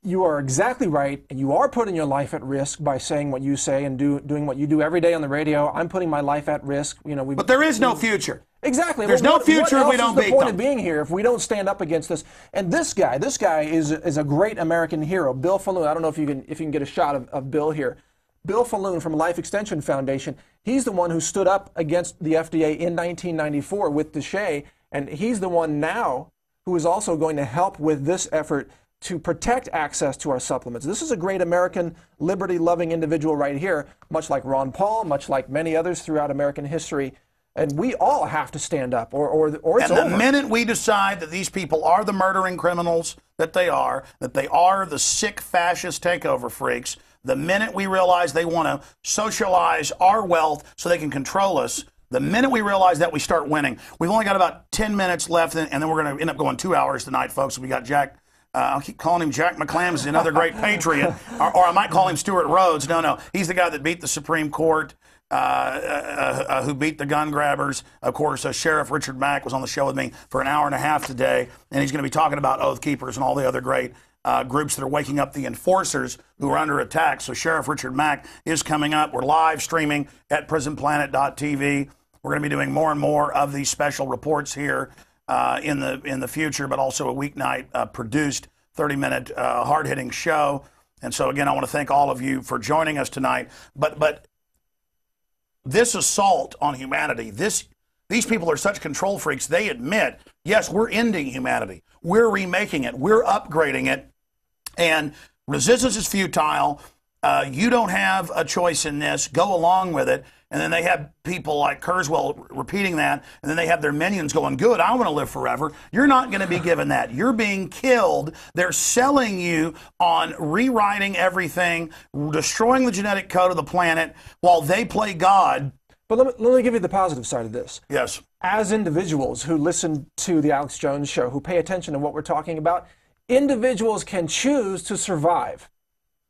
You are exactly right, and you are putting your life at risk by saying what you say and doing what you do every day on the radio. I'm putting my life at risk. But there is no future. Exactly. There's no future if we don't beat them. What's the point of being here if we don't stand up against this? And this guy is a great American hero, Bill Falloon. I don't know if you can get a shot of Bill here. Bill Falloon from Life Extension Foundation. He's the one who stood up against the FDA in 1994 with DeShay, and he's the one now who is also going to help with this effort to protect access to our supplements. This is a great American liberty-loving individual right here, much like Ron Paul, much like many others throughout American history. And we all have to stand up, or it's over. And the minute we decide that these people are the murdering criminals that they are the sick fascist takeover freaks, the minute we realize they want to socialize our wealth so they can control us, the minute we realize that, we start winning. We've only got about 10 minutes left, and then we're going to end up going 2 hours tonight, folks. We got Jack. I'll keep calling him Jack McClams, another great patriot. Or I might call him Stuart Rhodes. No. He's the guy that beat the Supreme Court, who beat the gun grabbers. Of course, Sheriff Richard Mack was on the show with me for an hour and a half today, and he's going to be talking about Oath Keepers and all the other great groups that are waking up the enforcers who are under attack. So Sheriff Richard Mack is coming up. We're live streaming at prisonplanet.tv. We're going to be doing more and more of these special reports here in the future, but also a weeknight produced 30-minute hard-hitting show. And so again, I want to thank all of you for joining us tonight. But this assault on humanity, these people are such control freaks. They admit, yes, we're ending humanity. We're remaking it. We're upgrading it. And resistance is futile. You don't have a choice in this. Go along with it. And then they have people like Kurzweil repeating that, and then they have their minions going, good, I want to live forever. You're not going to be given that. You're being killed. They're selling you on rewriting everything, destroying the genetic code of the planet while they play God. But let me give you the positive side of this. Yes. As individuals who listen to the Alex Jones Show, who pay attention to what we're talking about, individuals can choose to survive,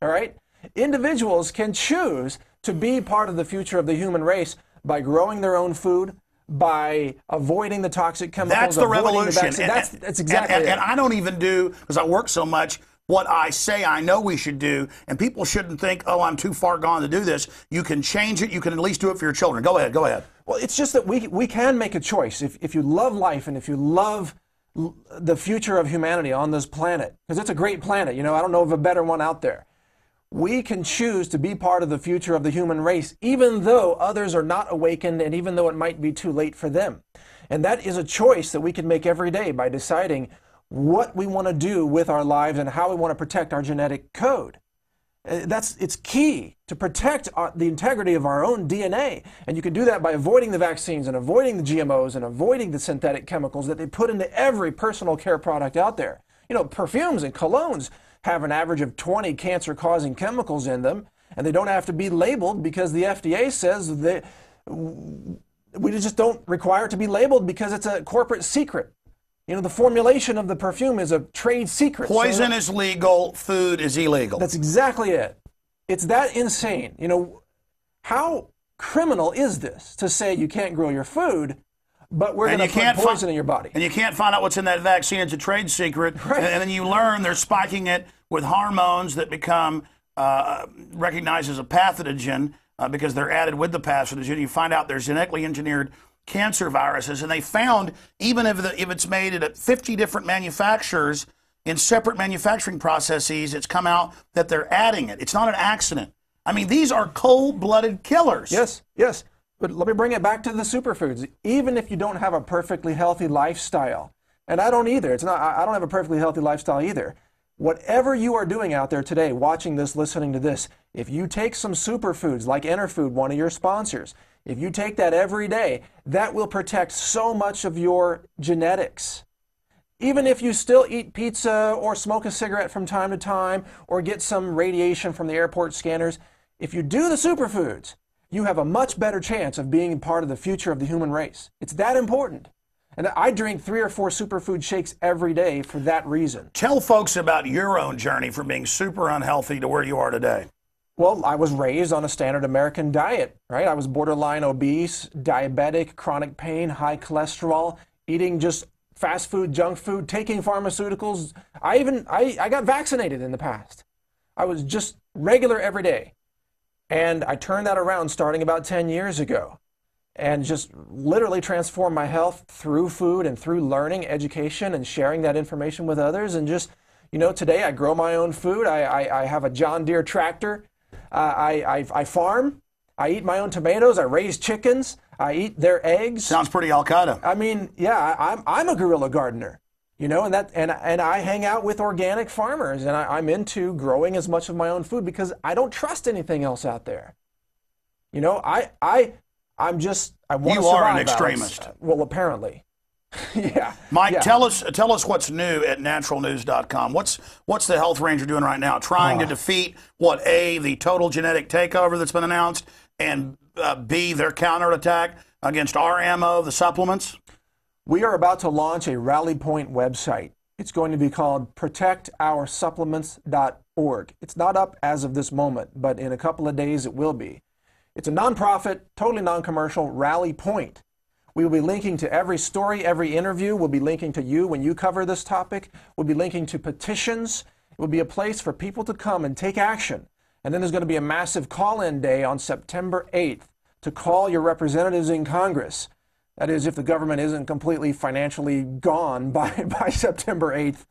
all right? Individuals can choose to be part of the future of the human race by growing their own food, by avoiding the toxic chemicals. That's the revolution. That's exactly it. And I don't even do, because I work so much, what I say I know we should do, and people shouldn't think, oh, I'm too far gone to do this. You can change it. You can at least do it for your children. Go ahead. Well, it's just that we can make a choice. If you love life and if you love the future of humanity on this planet, because it's a great planet, I don't know of a better one out there. We can choose to be part of the future of the human race, even though others are not awakened and even though it might be too late for them. And that is a choice that we can make every day by deciding what we want to do with our lives and how we want to protect our genetic code. It's key to protect the integrity of our own DNA. And you can do that by avoiding the vaccines and avoiding the GMOs and avoiding the synthetic chemicals that they put into every personal care product out there. Perfumes and colognes have an average of 20 cancer-causing chemicals in them, and they don't have to be labeled because the FDA says that we just don't require it to be labeled because it's a corporate secret. The formulation of the perfume is a trade secret. Poison is legal, food is illegal. That's exactly it. It's that insane. How criminal is this to say you can't grow your food, But we're going to put poison in your body. And you can't find out what's in that vaccine. It's a trade secret. Right. And then you learn they're spiking it with hormones that become recognized as a pathogen because they're added with the pathogen. You find out there's genetically engineered cancer viruses. And they found, even if it's made at 50 different manufacturers in separate manufacturing processes, it's come out that they're adding it. It's not an accident. I mean, these are cold-blooded killers. Yes, yes. But let me bring it back to the superfoods. Even if you don't have a perfectly healthy lifestyle, and I don't either. I don't have a perfectly healthy lifestyle either. Whatever you are doing out there today, watching this, listening to this, if you take some superfoods like Interfood, one of your sponsors, if you take that every day, that will protect so much of your genetics. Even if you still eat pizza or smoke a cigarette from time to time or get some radiation from the airport scanners, if you do the superfoods, you have a much better chance of being part of the future of the human race. It's that important. And I drink 3 or 4 superfood shakes every day for that reason. Tell folks about your own journey from being super unhealthy to where you are today. Well, I was raised on a standard American diet, right? I was borderline obese, diabetic, chronic pain, high cholesterol, eating just fast food, junk food, taking pharmaceuticals. I got vaccinated in the past. I was just regular every day. And I turned that around starting about 10 years ago and just literally transformed my health through food and through learning, education, and sharing that information with others. And just, you know, today I grow my own food. I have a John Deere tractor. I farm. I eat my own tomatoes. I raise chickens. I eat their eggs. Sounds pretty Al-Qaeda. I mean, yeah, I'm a guerrilla gardener. You know, and I hang out with organic farmers, and I'm into growing as much of my own food because I don't trust anything else out there. You know, I want to survive. You are an extremist. Well, apparently. Yeah. Mike, yeah. tell us what's new at naturalnews.com. What's the Health Ranger doing right now? Trying to defeat what? A, the total genetic takeover that's been announced, and B, their counterattack against our ammo, the supplements? We are about to launch a Rally Point website. It's going to be called protectoursupplements.org. It's not up as of this moment, but in a couple of days it will be. It's a nonprofit, totally non-commercial Rally Point. We will be linking to every story, every interview. We'll be linking to you when you cover this topic. We'll be linking to petitions. It will be a place for people to come and take action. And then there's going to be a massive call-in day on September 8th to call your representatives in Congress. That is, if the government isn't completely financially gone by September 8th.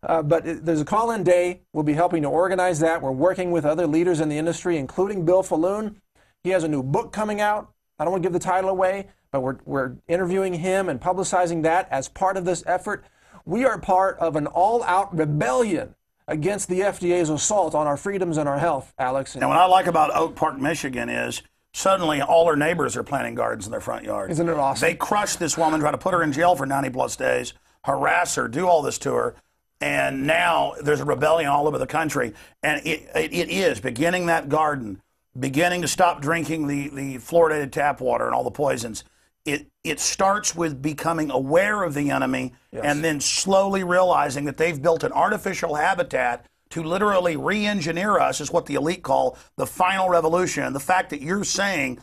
But there's a call-in day. We'll be helping to organize that. We're working with other leaders in the industry, including Bill Falloon. He has a new book coming out. I don't want to give the title away, but we're interviewing him and publicizing that as part of this effort. We are part of an all-out rebellion against the FDA's assault on our freedoms and our health, Alex. And what I like about Oak Park, Michigan is suddenly all her neighbors are planting gardens in their front yard. Isn't it awesome? They crushed this woman, try to put her in jail for 90-plus days, harass her, do all this to her, and now there's a rebellion all over the country. And it is beginning that garden, beginning to stop drinking the fluoridated tap water and all the poisons. It starts with becoming aware of the enemy, yes, and then slowly realizing that they've built an artificial habitat to literally re-engineer us, is what the elite call the final revolution. And the fact that you're saying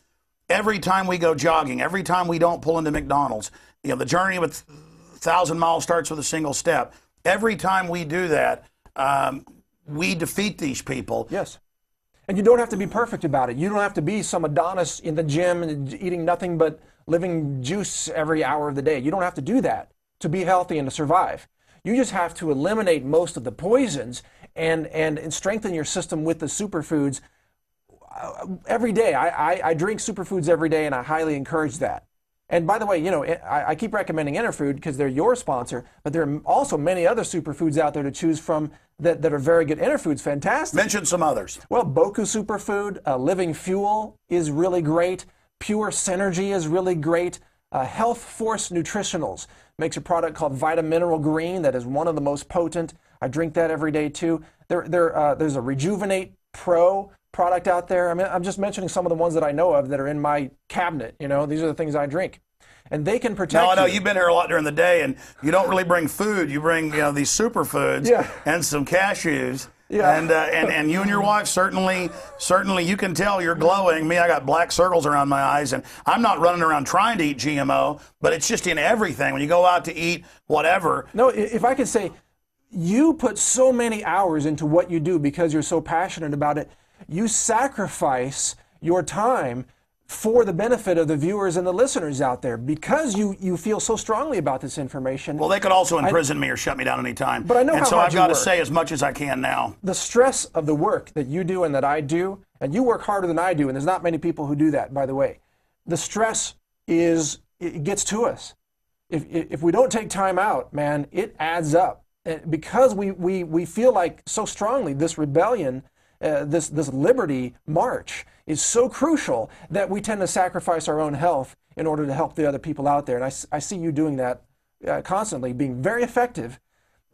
every time we go jogging, every time we don't pull into McDonald's, you know, the journey of 1,000 miles starts with a single step. Every time we do that, we defeat these people. Yes. And you don't have to be perfect about it. You don't have to be some Adonis in the gym and eating nothing but living juice every hour of the day. You don't have to do that to be healthy and to survive. You just have to eliminate most of the poisons and strengthen your system with the superfoods every day. I drink superfoods every day, and I highly encourage that. And by the way, you know, I keep recommending Interfood because they're your sponsor, but there are also many other superfoods out there to choose from that are very good. Interfood's fantastic. Mention some others. Well, Boku Superfood, Living Fuel is really great. Pure Synergy is really great. Health Force Nutritionals makes a product called Vitamineral Green that is one of the most potent. I drink that every day too. There's a Rejuvenate Pro product out there. I mean, I'm just mentioning some of the ones that I know of that are in my cabinet. You know, these are the things I drink, and they can protect. No, I know you. You've been here a lot during the day, and you don't really bring food. You bring, you know, these superfoods, yeah, and some cashews. Yeah. And you and your wife, certainly you can tell you're glowing. Me, I got black circles around my eyes, and I'm not running around trying to eat GMO, but it's just in everything. When you go out to eat whatever. No, if I could say, you put so many hours into what you do because you're so passionate about it. You sacrifice your time for the benefit of the viewers and the listeners out there because you feel so strongly about this information. Well, they could also imprison me or shut me down anytime. But I know and how so hard I've got to you work. say as much as I can now. The stress of the work that you do and that I do, and you work harder than I do, and there's not many people who do that, by the way. The stress it gets to us. If we don't take time out, man, it adds up. Because we feel like so strongly this rebellion, this liberty march is so crucial that we tend to sacrifice our own health in order to help the other people out there. And I see you doing that constantly, being very effective,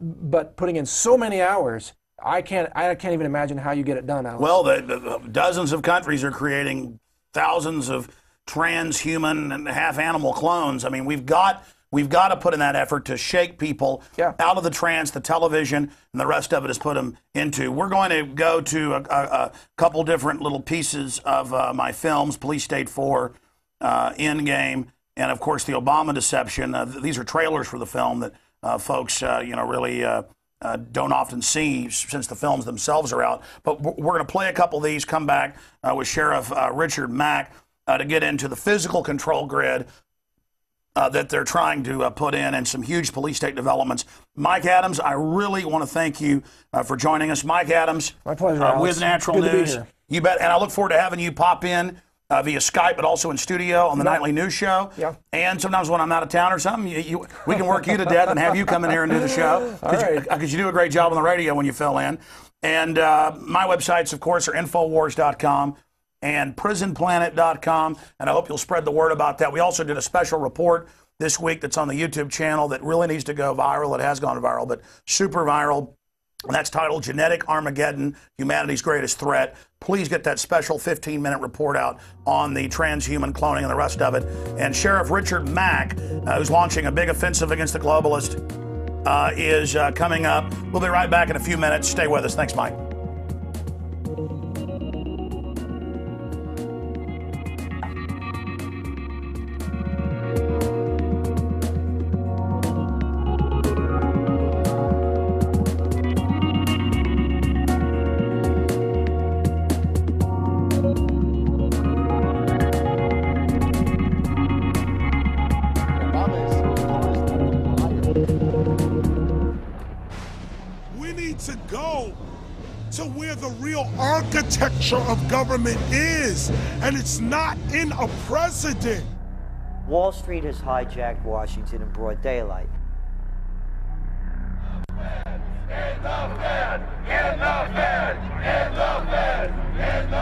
but putting in so many hours. I can't even imagine how you get it done, Alex. Well, the dozens of countries are creating thousands of transhuman and half-animal clones. I mean, we've got to put in that effort to shake people out of the trance, the television, and the rest of it is put them into. We're going to go to a couple different little pieces of my films, Police State 4, Endgame, and, of course, the Obama deception. These are trailers for the film that folks, really don't often see since the films themselves are out. But we're going to play a couple of these, come back with Sheriff Richard Mack to get into the physical control grid that they're trying to put in, and some huge police state developments. Mike Adams, I really want to thank you for joining us. Mike Adams, my pleasure, Alex. With Natural Good to be News. here. You bet. And I look forward to having you pop in via Skype, but also in studio on the nightly news show. Yeah. And sometimes when I'm out of town or something, we can work you to death and have you come in here and do the show. Because you do a great job on the radio when you fill in. And my websites, of course, are Infowars.com and PrisonPlanet.com, and I hope you'll spread the word about that. We also did a special report this week that's on the YouTube channel that really needs to go viral. It has gone viral, but super viral. And that's titled Genetic Armageddon, Humanity's Greatest Threat. Please get that special 15-minute report out on the transhuman cloning and the rest of it. And Sheriff Richard Mack, who's launching a big offensive against the globalist, is coming up. We'll be right back in a few minutes. Stay with us. Thanks, Mike. To go to where the real architecture of government is, and it's not in a president. Wall Street has hijacked Washington in broad daylight.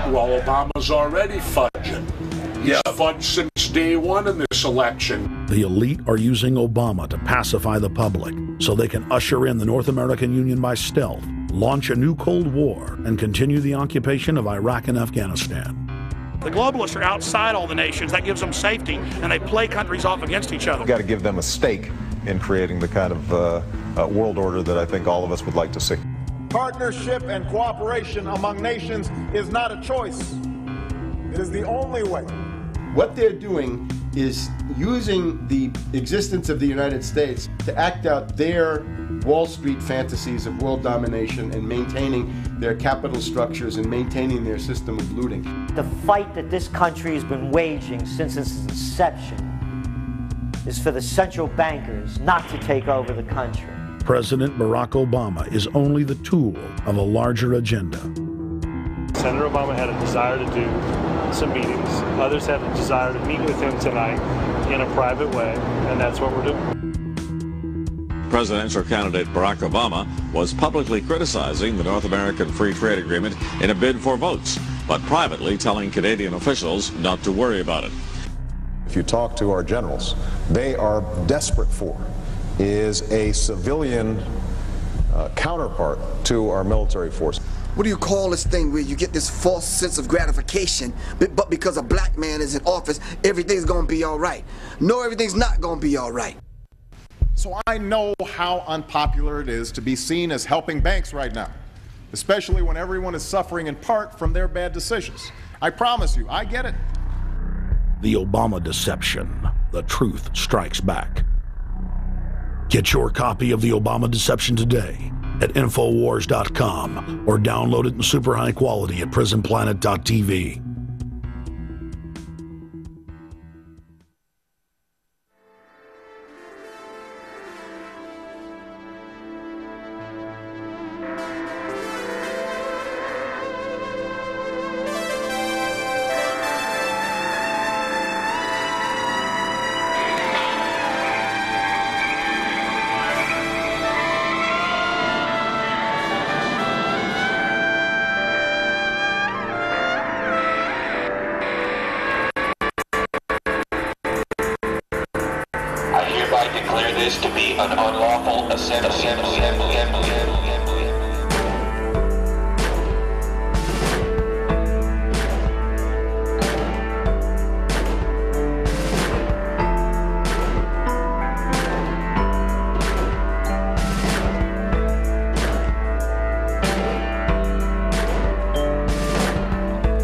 Well, Obama's already fudging. He's fudged since day one in this election. The elite are using Obama to pacify the public so they can usher in the North American Union by stealth, launch a new Cold War, and continue the occupation of Iraq and Afghanistan. The globalists are outside all the nations. That gives them safety, and they play countries off against each other. We've got to give them a stake in creating the kind of world order that I think all of us would like to see. Partnership and cooperation among nations is not a choice. It is the only way. What they're doing is using the existence of the United States to act out their Wall Street fantasies of world domination and maintaining their capital structures and maintaining their system of looting. The fight that this country has been waging since its inception is for the central bankers not to take over the country. President Barack Obama is only the tool of a larger agenda. Senator Obama had a desire to do some meetings. Others have a desire to meet with him tonight in a private way, and that's what we're doing. Presidential candidate Barack Obama was publicly criticizing the North American Free Trade Agreement in a bid for votes, but privately telling Canadian officials not to worry about it. If you talk to our generals, they are desperate for is a civilian counterpart to our military force. What do you call this thing where you get this false sense of gratification, but because a black man is in office, everything's gonna be all right? No, everything's not gonna be all right. So I know how unpopular it is to be seen as helping banks right now. especially when everyone is suffering in part from their bad decisions. I promise you, I get it. The Obama Deception. The Truth Strikes Back. Get your copy of The Obama Deception today at Infowars.com or download it in super high quality at PrisonPlanet.tv. Declare this to be an unlawful assembly.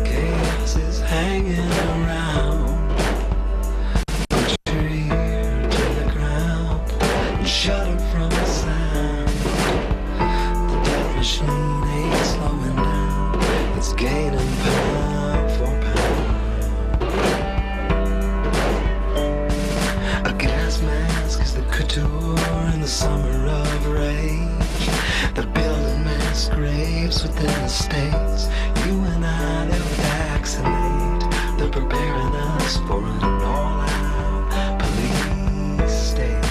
Chaos is hanging around. Shut it from the sound. The death machine ain't slowing down. It's gaining pound for pound. A gas mask is the couture in the summer of rage. They're building mass graves within the states. You and I never vaccinate. They're preparing us for an all-out police state.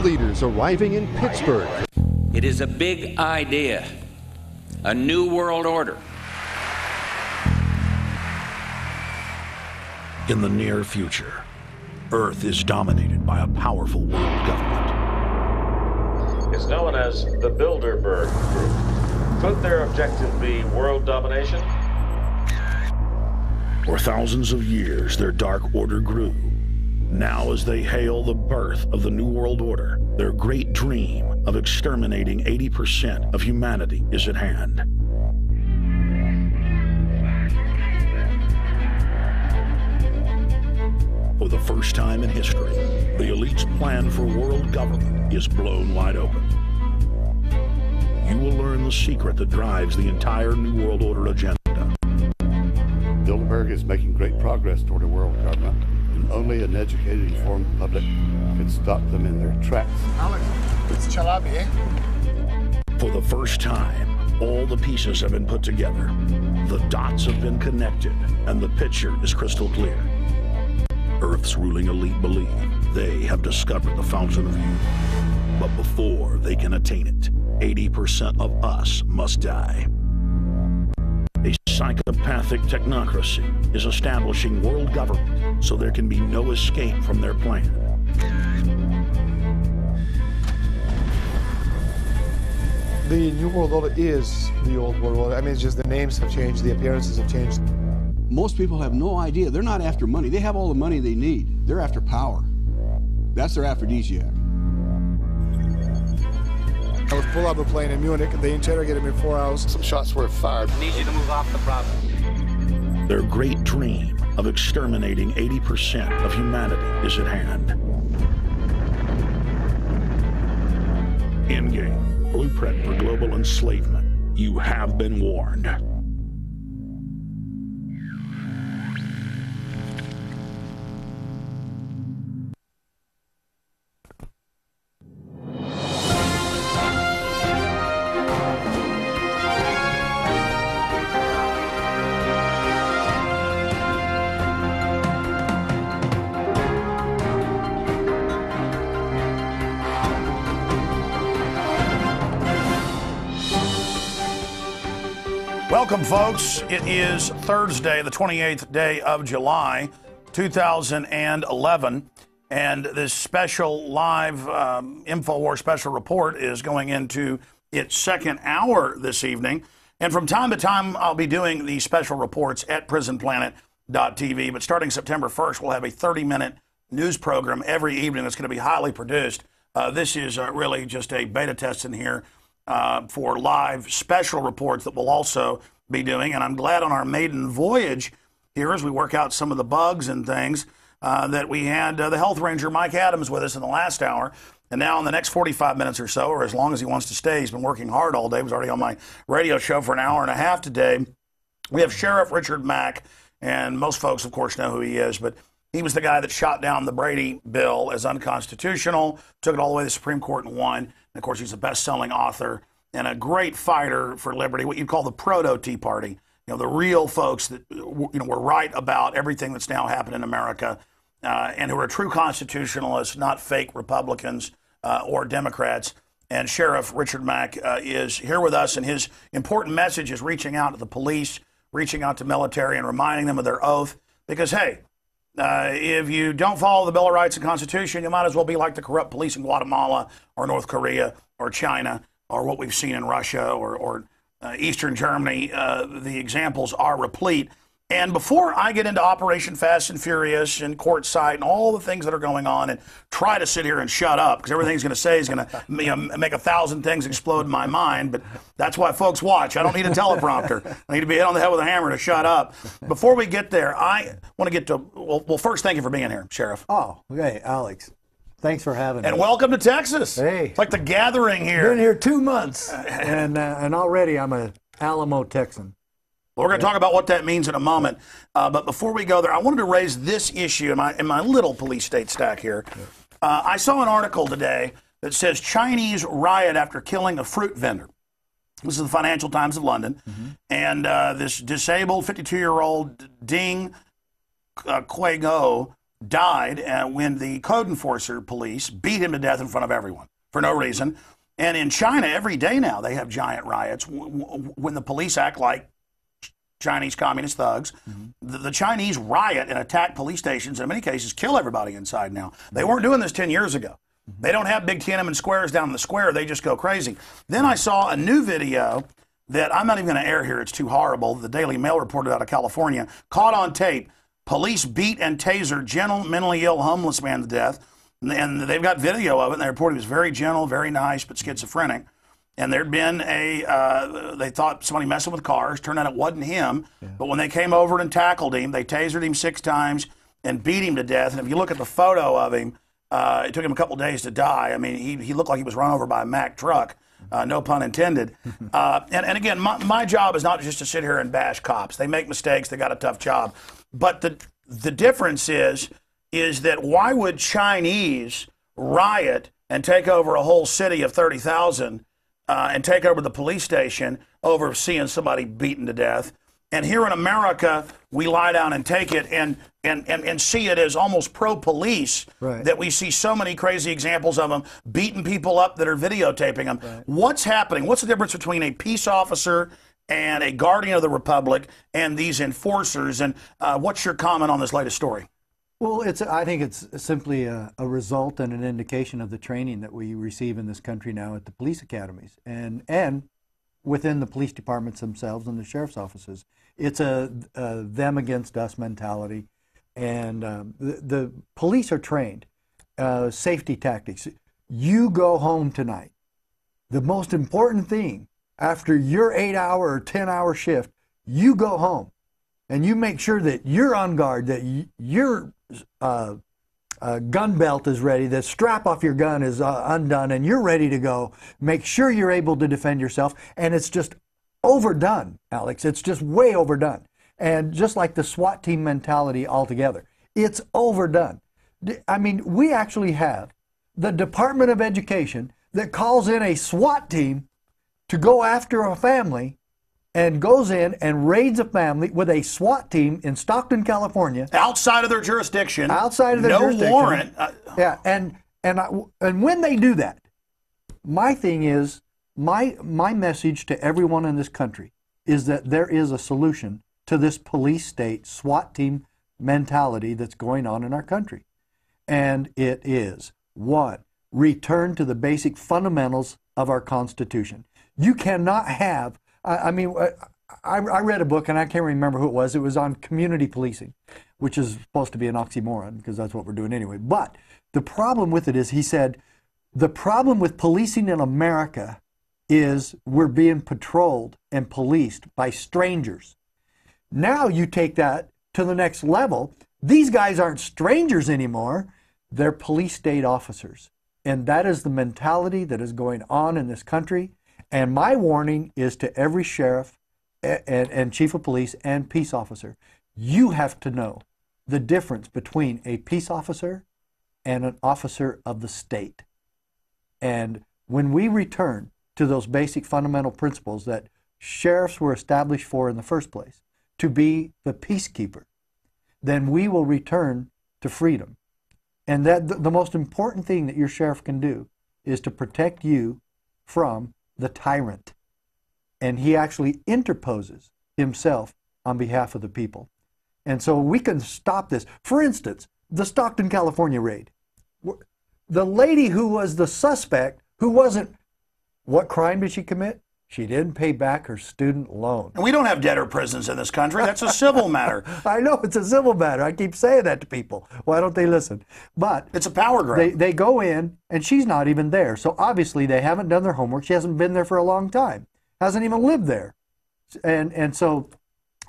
Leaders arriving in Pittsburgh. It is a big idea, a new world order. In the near future, Earth is dominated by a powerful world government. It's known as the Bilderberg Group. Could their objective be world domination? For thousands of years, their dark order grew. Now, as they hail the birth of the New World Order, their great dream of exterminating 80% of humanity is at hand. For the first time in history, the elite's plan for world government is blown wide open. You will learn the secret that drives the entire New World Order agenda. Bilderberg is making great progress toward a world government. Only an educated, informed public could stop them in their tracks. Alex, it's Chalabi, eh? For the first time, all the pieces have been put together. The dots have been connected, and the picture is crystal clear. Earth's ruling elite believe they have discovered the fountain of youth. But before they can attain it, 80% of us must die. A psychopathic technocracy is establishing world government so there can be no escape from their plan. The New World Order is the old world order. I mean, it's just the names have changed, the appearances have changed. Most people have no idea. They're not after money. They have all the money they need. They're after power. That's their aphrodisiac. I was pulled out of a plane in Munich. They interrogated me for 4 hours. Some shots were fired. Need you to move off the property. Their great dream of exterminating 80% of humanity is at hand. Endgame, blueprint for global enslavement. You have been warned. Welcome, folks. It is Thursday, the 28th day of July, 2011, and this special live InfoWars special report is going into its second hour this evening. And from time to time, I'll be doing these special reports at prisonplanet.tv, but starting September 1st, we'll have a 30-minute news program every evening that's going to be highly produced. This is really just a beta test in here for live special reports that we'll also be doing. And I'm glad on our maiden voyage here, as we work out some of the bugs and things, that we had the health ranger Mike Adams with us in the last hour. And now in the next 45 minutes or so, or as long as he wants to stay, he's been working hard all day. He was already on my radio show for an hour and a half today. We have Sheriff Richard Mack, and most folks, of course, know who he is, but he was the guy that shot down the Brady bill as unconstitutional, took it all the way to the Supreme Court and won. And of course, he's a best-selling author and a great fighter for liberty, what you'd call the proto-Tea Party. You know, the real folks that were right about everything that's now happened in America, and who are true constitutionalists, not fake Republicans or Democrats. And Sheriff Richard Mack is here with us, and his important message is reaching out to the police, reaching out to military, and reminding them of their oath. Because, hey, if you don't follow the Bill of Rights and Constitution, you might as well be like the corrupt police in Guatemala or North Korea or China or what we've seen in Russia or Eastern Germany. The examples are replete. And before I get into Operation Fast and Furious and Courtside and all the things that are going on and try to sit here and shut up, because everything he's going to say is going to make 1,000 things explode in my mind, but that's why folks watch. I don't need a teleprompter. I need to be hit on the head with a hammer to shut up. Before we get there, I want to get to, well, first, thank you for being here, Sheriff. Oh, okay, Alex. Thanks for having me. And welcome to Texas. Hey. It's like the gathering here. Been here 2 months, and already I'm an Alamo Texan. Well, we're going to talk about what that means in a moment. But before we go there, I wanted to raise this issue in my little police state stack here. I saw an article today that says Chinese riot after killing a fruit vendor. This is the Financial Times of London. Mm-hmm. And this disabled 52-year-old Ding Quago died when the code enforcer police beat him to death in front of everyone for no reason. And in China, every day now, they have giant riots when the police act like Chinese communist thugs. Mm-hmm. The Chinese riot and attack police stations, and in many cases kill everybody inside now. They weren't doing this 10 years ago. Mm-hmm. They don't have big Tiananmen squares down in the square. They just go crazy. Then I saw a new video that I'm not even going to air here. It's too horrible. The Daily Mail reported out of California. Caught on tape. Police beat and taser gentle, mentally ill homeless man to death. And they've got video of it, and they reported he was very gentle, very nice, but schizophrenic. And there'd been they thought somebody messing with cars. Turned out it wasn't him. Yeah. But when they came over and tackled him, they tasered him 6 times and beat him to death. And if you look at the photo of him, it took him a couple days to die. I mean, he looked like he was run over by a Mack truck. No pun intended. And again, my job is not just to sit here and bash cops. They make mistakes. They got a tough job. But the difference is that why would Chinese riot and take over a whole city of 30,000 and take over the police station over seeing somebody beaten to death? And here in America, we lie down and take it and see it as almost pro-police, right, that we see so many crazy examples of them beating people up that are videotaping them. Right. What's happening? What's the difference between a peace officer and a guardian of the republic and these enforcers. And what's your comment on this latest story? Well, I think it's simply a result and an indication of the training that we receive in this country now at the police academies and within the police departments themselves and the sheriff's offices. It's a them against us mentality, and the police are trained. Safety tactics. You go home tonight. The most important thing after your 8-hour or 10-hour shift, you go home and you make sure that you're on guard, that your gun belt is ready, the strap off your gun is undone, and you're ready to go. Make sure you're able to defend yourself. And it's just overdone, Alex. It's just way overdone. And just like the SWAT team mentality altogether, it's overdone. I mean, we actually have the Department of Education that calls in a SWAT team to go after a family and goes in and raids a family with a SWAT team in Stockton, California. Outside of their jurisdiction. Outside of their jurisdiction. No warrant. Yeah, and when they do that, my thing is, my message to everyone in this country is that there is a solution to this police state SWAT team mentality that's going on in our country. And it is, 1, return to the basic fundamentals of our Constitution. You cannot have, I read a book, and I can't remember who it was. It was on community policing, which is supposed to be an oxymoron, because that's what we're doing anyway. But the problem with it is, he said, the problem with policing in America is we're being patrolled and policed by strangers. Now you take that to the next level. These guys aren't strangers anymore. They're police state officers. And that is the mentality that is going on in this country. And my warning is to every sheriff and chief of police and peace officer. You have to know the difference between a peace officer and an officer of the state. And when we return to those basic fundamental principles that sheriffs were established for in the first place, to be the peacekeeper, then we will return to freedom. And that the most important thing that your sheriff can do is to protect you from the tyrant. And he actually interposes himself on behalf of the people. And so we can stop this. For instance, the Stockton, California raid. The lady who was the suspect, who wasn't, what crime did she commit? She didn't pay back her student loan. And we don't have debtor prisons in this country. That's a civil matter. I know, it's a civil matter. I keep saying that to people. Why don't they listen? But it's a power grab. They go in, and she's not even there. So obviously they haven't done their homework. She hasn't been there for a long time. Hasn't even lived there. And so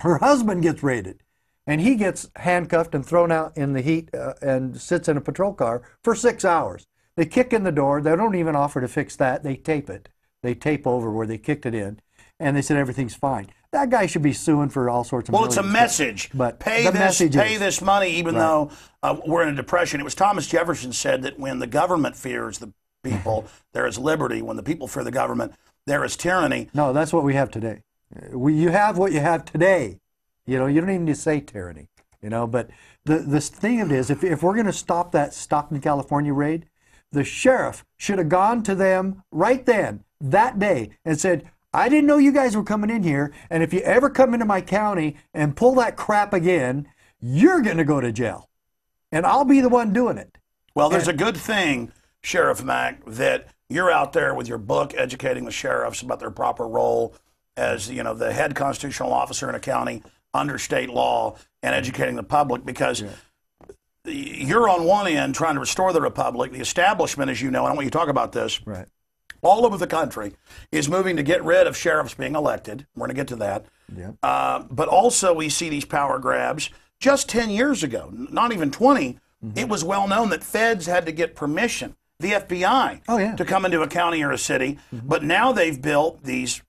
her husband gets raided. And he gets handcuffed and thrown out in the heat and sits in a patrol car for 6 hours. They kick in the door. They don't even offer to fix that. They tape it. They tape over where they kicked it in, and they said everything's fine. That guy should be suing for all sorts of Well, it's a message. But pay this money, even though we're in a depression. It was Thomas Jefferson said that when the government fears the people, there is liberty. When the people fear the government, there is tyranny. No, that's what we have today. You have what you have today. You know, you don't even need to say tyranny. You know, but the thing of it is, if we're going to stop that Stockton, California raid, the sheriff should have gone to them right then, that day, and said, I didn't know you guys were coming in here, and if you ever come into my county and pull that crap again, you're going to go to jail. And I'll be the one doing it. Well, there's a good thing, Sheriff Mack, that you're out there with your book educating the sheriffs about their proper role as, you know, the head constitutional officer in a county under state law and educating the public, because you're on one end trying to restore the republic. The establishment, as you know, and I want you to talk about this, all over the country is moving to get rid of sheriffs being elected. We're going to get to that. But also we see these power grabs. Just 10 years ago, not even 20, it was well known that feds had to get permission, the FBI, to come into a county or a city. But now they've built these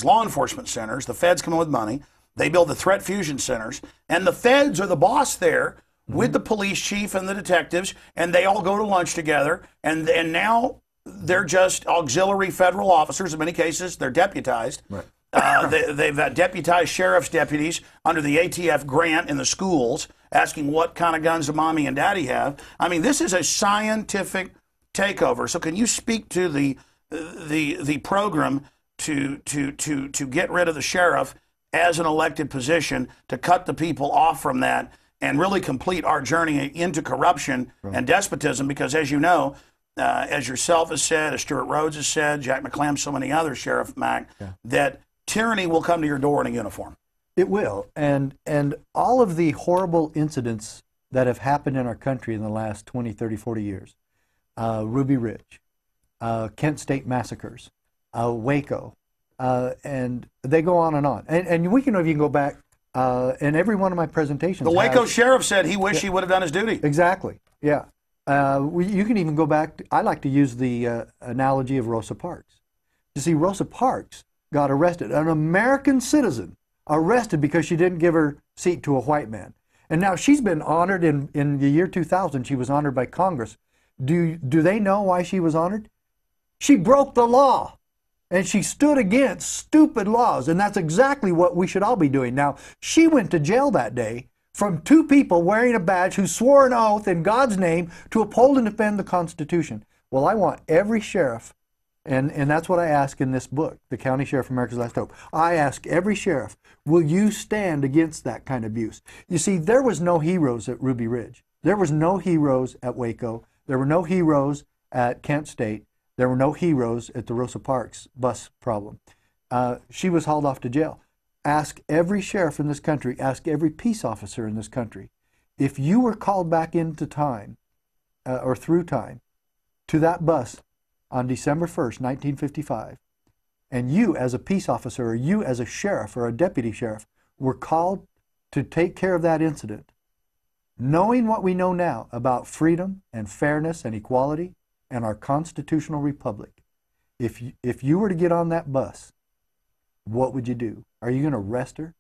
law enforcement centers. The feds come in with money. They build the threat fusion centers. And the feds are the boss there with the police chief and the detectives. And they all go to lunch together. And now they're just auxiliary federal officers. In many cases, they're deputized. They've deputized sheriff's deputies under the ATF grant in the schools, asking what kind of guns do mommy and daddy have. I mean, this is a scientific takeover. So can you speak to the program to get rid of the sheriff as an elected position, to cut the people off from that, and really complete our journey into corruption and despotism. Because as you know, as yourself has said, as Stuart Rhodes has said, Jack McClam, so many others, Sheriff Mack, that tyranny will come to your door in a uniform. It will. And all of the horrible incidents that have happened in our country in the last 20, 30, 40 years, Ruby Ridge, Kent State massacres, Waco, and they go on and on. And we can even go back, in every one of my presentations. The Waco sheriff said he wished he would have done his duty. Exactly, yeah. You can even go back, I like to use the analogy of Rosa Parks. You see, Rosa Parks got arrested, an American citizen arrested because she didn't give her seat to a white man. And now she's been honored in the year 2000, she was honored by Congress. Do they know why she was honored? She broke the law. And she stood against stupid laws, and that's exactly what we should all be doing. Now, she went to jail that day from two people wearing a badge who swore an oath in God's name to uphold and defend the Constitution. Well, I want every sheriff, and that's what I ask in this book, The County Sheriff, America's Last Hope. I ask every sheriff, will you stand against that kind of abuse? You see, there was no heroes at Ruby Ridge. There was no heroes at Waco. There were no heroes at Kent State. There were no heroes at the Rosa Parks bus problem. She was hauled off to jail. Ask every sheriff in this country, ask every peace officer in this country, if you were called back into time, or through time, to that bus on December 1st, 1955, and you as a peace officer, or you as a sheriff or a deputy sheriff, were called to take care of that incident, knowing what we know now about freedom and fairness and equality, and our constitutional republic, if you were to get on that bus, what would you do? Are you going to arrest her?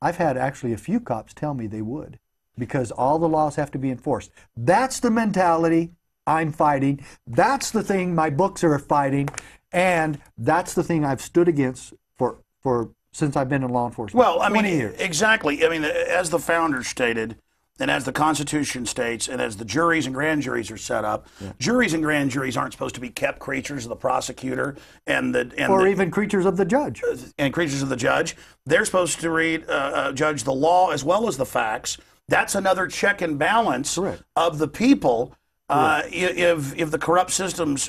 I've had actually a few cops tell me they would, because all the laws have to be enforced. That's the mentality I'm fighting. That's the thing my books are fighting, and that's the thing I've stood against for since I've been in law enforcement. Well, I mean, 20 years. Exactly. I mean, as the founders stated, and as the Constitution states, and as the juries and grand juries are set up, juries and grand juries aren't supposed to be kept creatures of the prosecutor or even creatures of the judge. And creatures of the judge. They're supposed to judge the law as well as the facts. That's another check and balance of the people. If the corrupt system's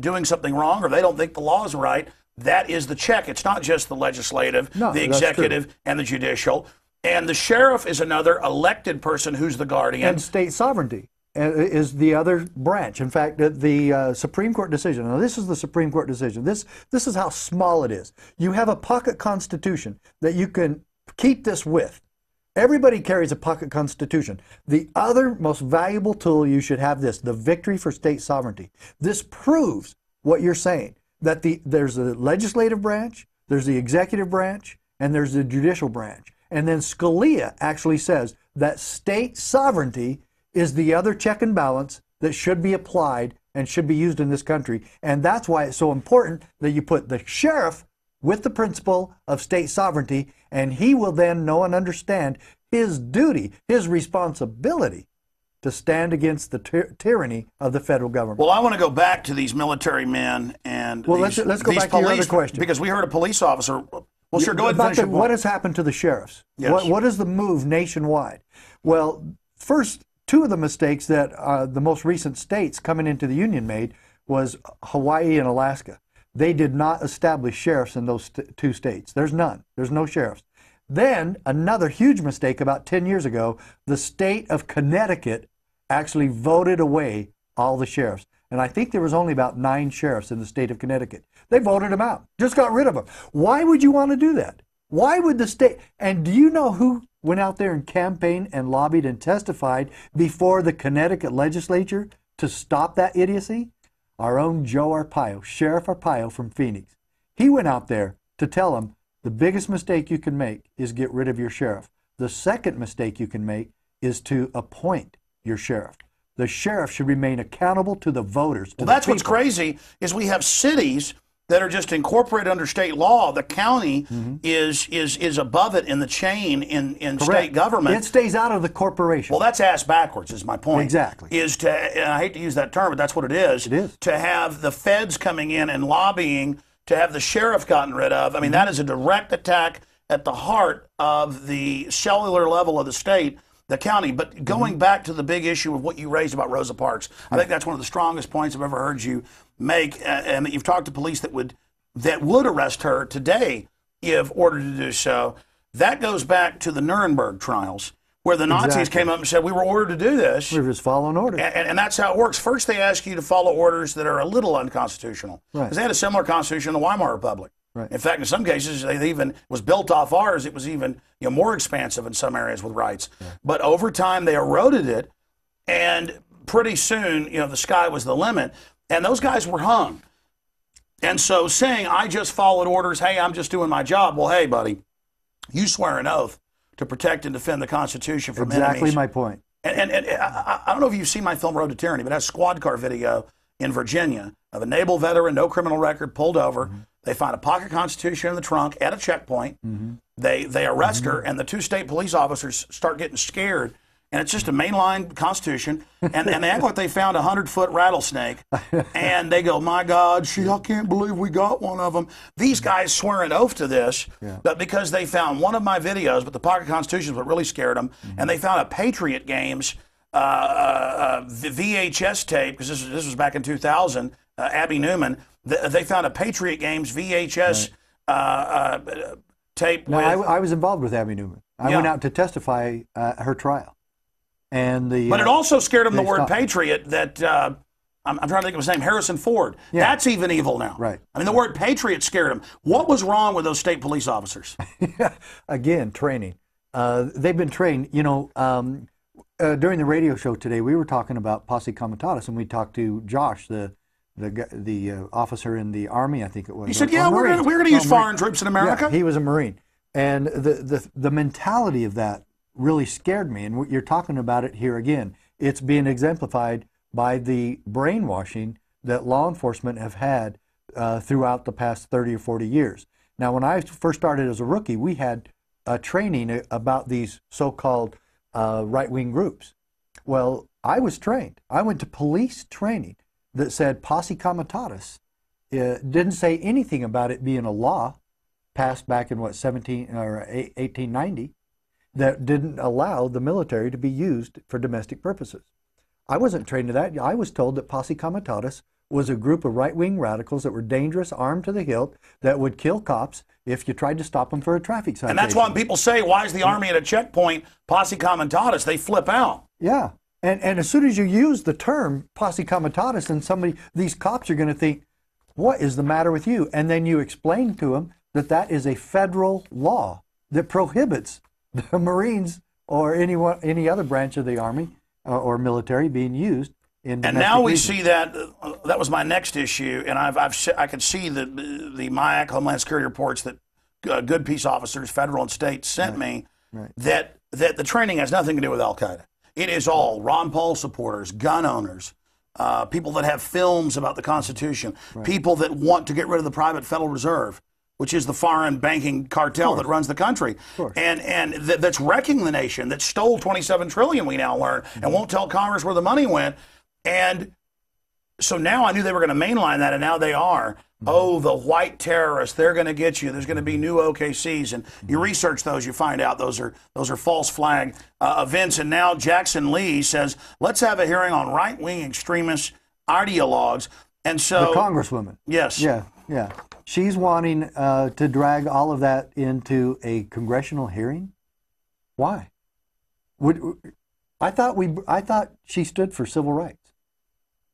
doing something wrong, or they don't think the law is right, that is the check. It's not just the legislative, the executive, and the judicial. And the sheriff is another elected person who's the guardian. And state sovereignty is the other branch. In fact, the Supreme Court decision, now this is the Supreme Court decision. This is how small it is. You have a pocket constitution that you can keep this with. Everybody carries a pocket constitution. The other most valuable tool you should have this, the victory for state sovereignty. This proves what you're saying, that there's the legislative branch, there's the executive branch, and there's the judicial branch. And then Scalia actually says that state sovereignty is the other check and balance that should be applied and should be used in this country. And that's why it's so important that you put the sheriff with the principle of state sovereignty, and he will then know and understand his duty, his responsibility to stand against the tyranny of the federal government. Well, I want to go back to these military men and let's go back to your other question. Because we heard a police officer. Well, sure, go ahead and finish what has happened to the sheriffs? Yes. What is the move nationwide? Well, first, two of the mistakes that the most recent states coming into the Union made was Hawaii and Alaska. They did not establish sheriffs in those two states. There's none. There's no sheriffs. Then, another huge mistake about 10 years ago, the state of Connecticut actually voted away all the sheriffs. And I think there was only about 9 sheriffs in the state of Connecticut. They voted them out, just got rid of them. Why would you want to do that? Why would the state? And do you know who went out there and campaigned and lobbied and testified before the Connecticut legislature to stop that idiocy? Our own Joe Arpaio, Sheriff Arpaio from Phoenix. He went out there to tell them the biggest mistake you can make is get rid of your sheriff. The second mistake you can make is to appoint your sheriff. The sheriff should remain accountable to the voters. Well, that's what's crazy is we have cities that are just incorporated under state law. The county is above it in the chain in state government. It stays out of the corporation. Well, that's ass backwards is my point. Exactly. Is to, and I hate to use that term, but that's what it is. It is. To have the feds coming in and lobbying to have the sheriff gotten rid of. I mean, that is a direct attack at the heart of the cellular level of the state, the county. But going back to the big issue of what you raised about Rosa Parks, I think that's one of the strongest points I've ever heard you make, and that you've talked to police that would arrest her today if ordered to do so. That goes back to the Nuremberg trials, where the Nazis came up and said, we were ordered to do this. We were just following orders. And that's how it works. First, they ask you to follow orders that are a little unconstitutional. Because they had a similar constitution in the Weimar Republic. Right. In fact, in some cases, they even was built off ours. It was even more expansive in some areas with rights. Yeah. But over time, they eroded it. And pretty soon, the sky was the limit. And those guys were hung. And so saying, I just followed orders, hey, I'm just doing my job. Well, hey, buddy, you swear an oath to protect and defend the Constitution from enemies. Exactly my point. And I don't know if you've seen my film Road to Tyranny, but it has a squad car video in Virginia of a naval veteran, no criminal record, pulled over. They find a pocket Constitution in the trunk at a checkpoint. They arrest her, and the two state police officers start getting scared. And it's just a mainline Constitution, and they act like they found a 100-foot rattlesnake, and they go, my God, I can't believe we got one of them. These guys swear an oath to this, but because they found one of my videos, but the pocket Constitutions, what really scared them, and they found a Patriot Games VHS tape, because this was back in 2000, Abby Newman, they found a Patriot Games VHS tape. No, I was involved with Abby Newman. I went out to testify at her trial. But it also scared him, the word patriot, that I'm trying to think of his name, Harrison Ford. Yeah. That's even evil now. Right. I mean, the word patriot scared him. What was wrong with those state police officers? Again, training. They've been trained. During the radio show today, we were talking about posse comitatus, and we talked to Josh, the officer in the Army, I think it was. He said, yeah, we're going to use foreign troops in America. Yeah, he was a Marine. And the mentality of that really scared me, and you're talking about it here again. It's being exemplified by the brainwashing that law enforcement have had throughout the past 30 or 40 years. Now, when I first started as a rookie, we had training about these so-called right-wing groups. Well, I was trained. I went to police training that said posse comitatus. Didn't say anything about it being a law passed back in 1890. That didn't allow the military to be used for domestic purposes. I wasn't trained to that. I was told that posse comitatus was a group of right-wing radicals that were dangerous, armed to the hilt, that would kill cops if you tried to stop them for a traffic citation. And that's why people say, why is the Army at a checkpoint posse comitatus? They flip out. Yeah. And as soon as you use the term posse comitatus, then these cops are going to think, what is the matter with you? And then you explain to them that is a federal law that prohibits the Marines or any other branch of the Army or military being used in domestic And now we reasons. see that was my next issue, and I could see the MIAC Homeland Security reports that good peace officers, federal and state, sent me that the training has nothing to do with Al Qaeda. It is all Ron Paul supporters, gun owners, people that have films about the Constitution, people that want to get rid of the private Federal Reserve, which is the foreign banking cartel that runs the country, and that's wrecking the nation, that stole $27 trillion, we now learn, and won't tell Congress where the money went. And so now I knew they were going to mainline that, and now they are. Oh, the white terrorists, they're going to get you. There's going to be new OKCs, and you research those, you find out those are false flag events. And now Jackson Lee says, let's have a hearing on right-wing extremist ideologues. And so the Congresswoman. Yes. Yeah. She's wanting to drag all of that into a congressional hearing. Why? I thought she stood for civil rights.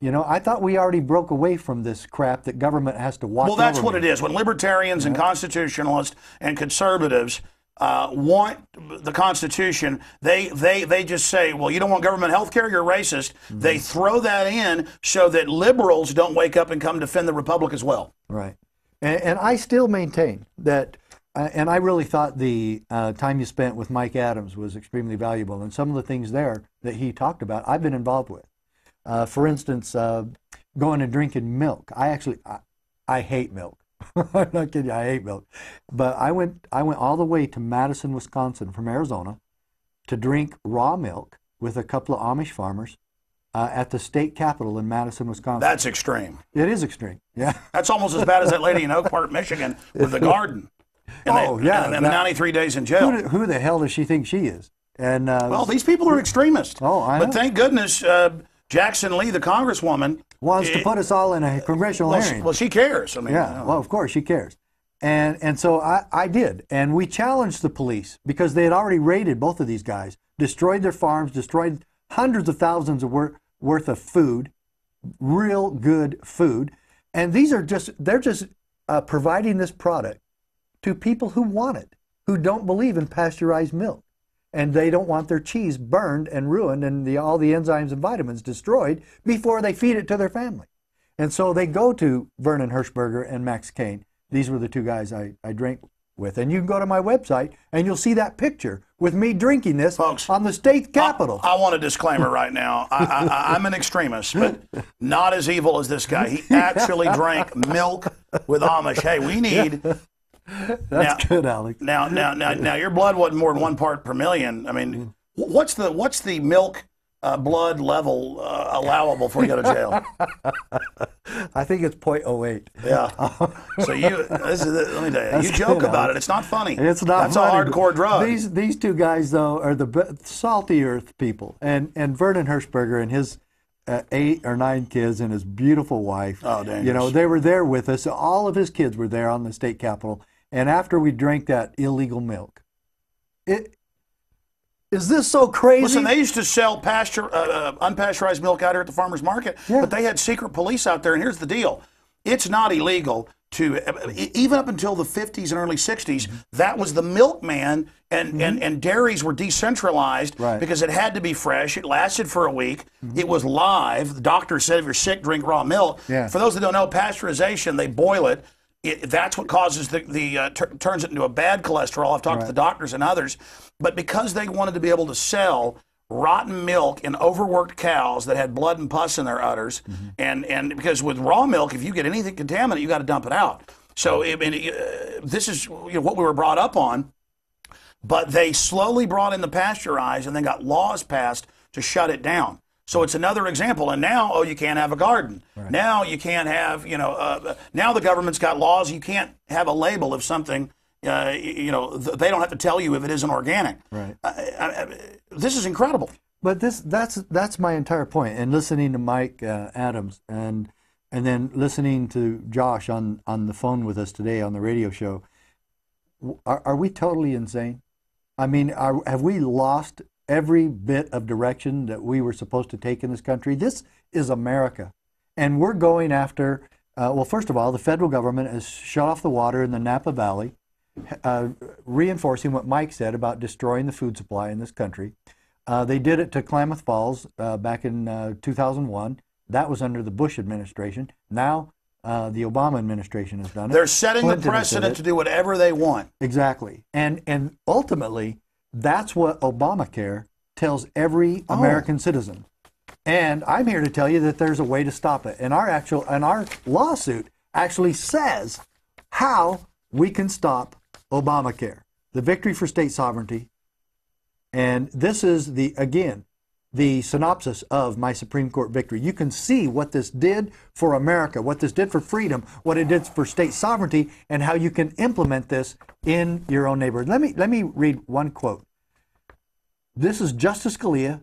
I thought we already broke away from this crap that government has to watch. Well, that's over what it is. When libertarians and constitutionalists and conservatives want the Constitution, they just say, well, you don't want government health care, you're racist. They throw that in so that liberals don't wake up and come defend the Republic as well. Right. And I still maintain that, and I really thought the time you spent with Mike Adams was extremely valuable. And some of the things there that he talked about, I've been involved with. For instance, going and drinking milk. I hate milk. I'm not kidding you, I hate milk. But I went all the way to Madison, Wisconsin from Arizona to drink raw milk with a couple of Amish farmers at the state capitol in Madison, Wisconsin. That's extreme. It is extreme. Yeah. That's almost as bad as that lady in Oak Park, Michigan, with the garden. And the 93 days in jail. Who the hell does she think she is? And well, these people are extremists. Oh, I know. But thank goodness Jackson Lee, the congresswoman, wants to put us all in a congressional hearing. Well, she cares. I mean, yeah. Well, of course she cares. And so I did, and we challenged the police because they had already raided both of these guys, destroyed their farms, destroyed hundreds of thousands of worth of food, real good food, and they're just providing this product to people who want it, who don't believe in pasteurized milk, and they don't want their cheese burned and ruined and all the enzymes and vitamins destroyed before they feed it to their family. And so they go to Vernon Hershberger and Max Kane. These were the two guys I drank with. And you can go to my website and you'll see that picture with me drinking this, folks, on the state capitol. I want a disclaimer right now. I'm an extremist, but not as evil as this guy. He actually drank milk with Amish. Hey, we need... That's good, Alex. Now, your blood wasn't more than 1 part per million. I mean, what's the milk blood level allowable before you go to jail? I think it's 0.08. Yeah. So let me tell you, you joke about it. It's not funny. It's not. That's funny. a hardcore drug. These two guys though are the salty earth people, and Vernon Hershberger and his 8 or 9 kids and his beautiful wife. Oh, dangerous. You know, they were there with us. All of his kids were there on the state capitol. And after we drank that illegal milk, is this so crazy? Listen, they used to sell unpasteurized milk out here at the farmer's market, but they had secret police out there. And here's the deal. It's not illegal to, even up until the 50s and early 60s, that was the milkman, and dairies were decentralized because it had to be fresh. It lasted for a week. It was live. The doctor said if you're sick, drink raw milk. Yeah. For those that don't know, pasteurization, they boil it. That's what causes turns it into a bad cholesterol. I've talked to the doctors and others. But because they wanted to be able to sell rotten milk in overworked cows that had blood and pus in their udders, and because with raw milk, if you get anything contaminated, you got to dump it out. So this is what we were brought up on. But they slowly brought in the pasteurized and then got laws passed to shut it down. So it's another example. And now, you can't have a garden. Right. Now you can't have, now the government's got laws. You can't have a label of something, they don't have to tell you if it isn't organic. Right. This is incredible. But that's my entire point. And listening to Mike Adams and then listening to Josh on the phone with us today on the radio show, are we totally insane? I mean, have we lost every bit of direction that we were supposed to take in this country? This is America. And we're going after, well, first of all, the federal government has shut off the water in the Napa Valley, reinforcing what Mike said about destroying the food supply in this country. They did it to Klamath Falls back in 2001. That was under the Bush administration. Now the Obama administration has done it. They're setting the precedent to do whatever they want. Exactly. And ultimately, that's what Obamacare tells every American citizen. And I'm here to tell you that there's a way to stop it. And our lawsuit actually says how we can stop Obamacare. The victory for state sovereignty. And this is the synopsis of my Supreme Court victory. You can see what this did for America, what this did for freedom, what it did for state sovereignty, and how you can implement this in your own neighborhood. Let me read one quote. This is Justice Scalia,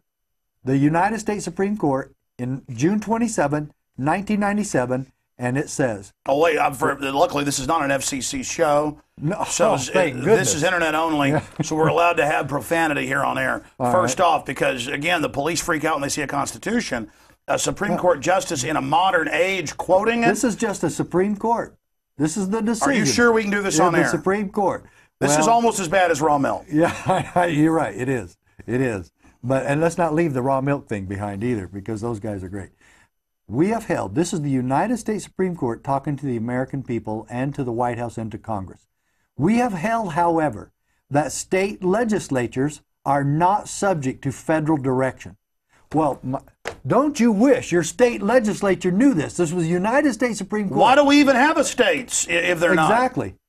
the United States Supreme Court, in June 27, 1997, and it says... Oh, wait, luckily this is not an FCC show. No, so thank goodness. This is internet only, so we're allowed to have profanity here on air. First off, because, again, the police freak out when they see a Constitution. A Supreme Court justice in a modern age quoting it. This is just a Supreme Court. This is the decision. Are you sure we can do this on air? The Supreme Court. This is almost as bad as raw milk. Yeah, you're right. It is. It is. And let's not leave the raw milk thing behind either, because those guys are great. We have held, this is the United States Supreme Court talking to the American people and to the White House and to Congress. We have held, however, that state legislatures are not subject to federal direction. Well, don't you wish your state legislature knew this? This was the United States Supreme Court. Why do we even have a states if they're not?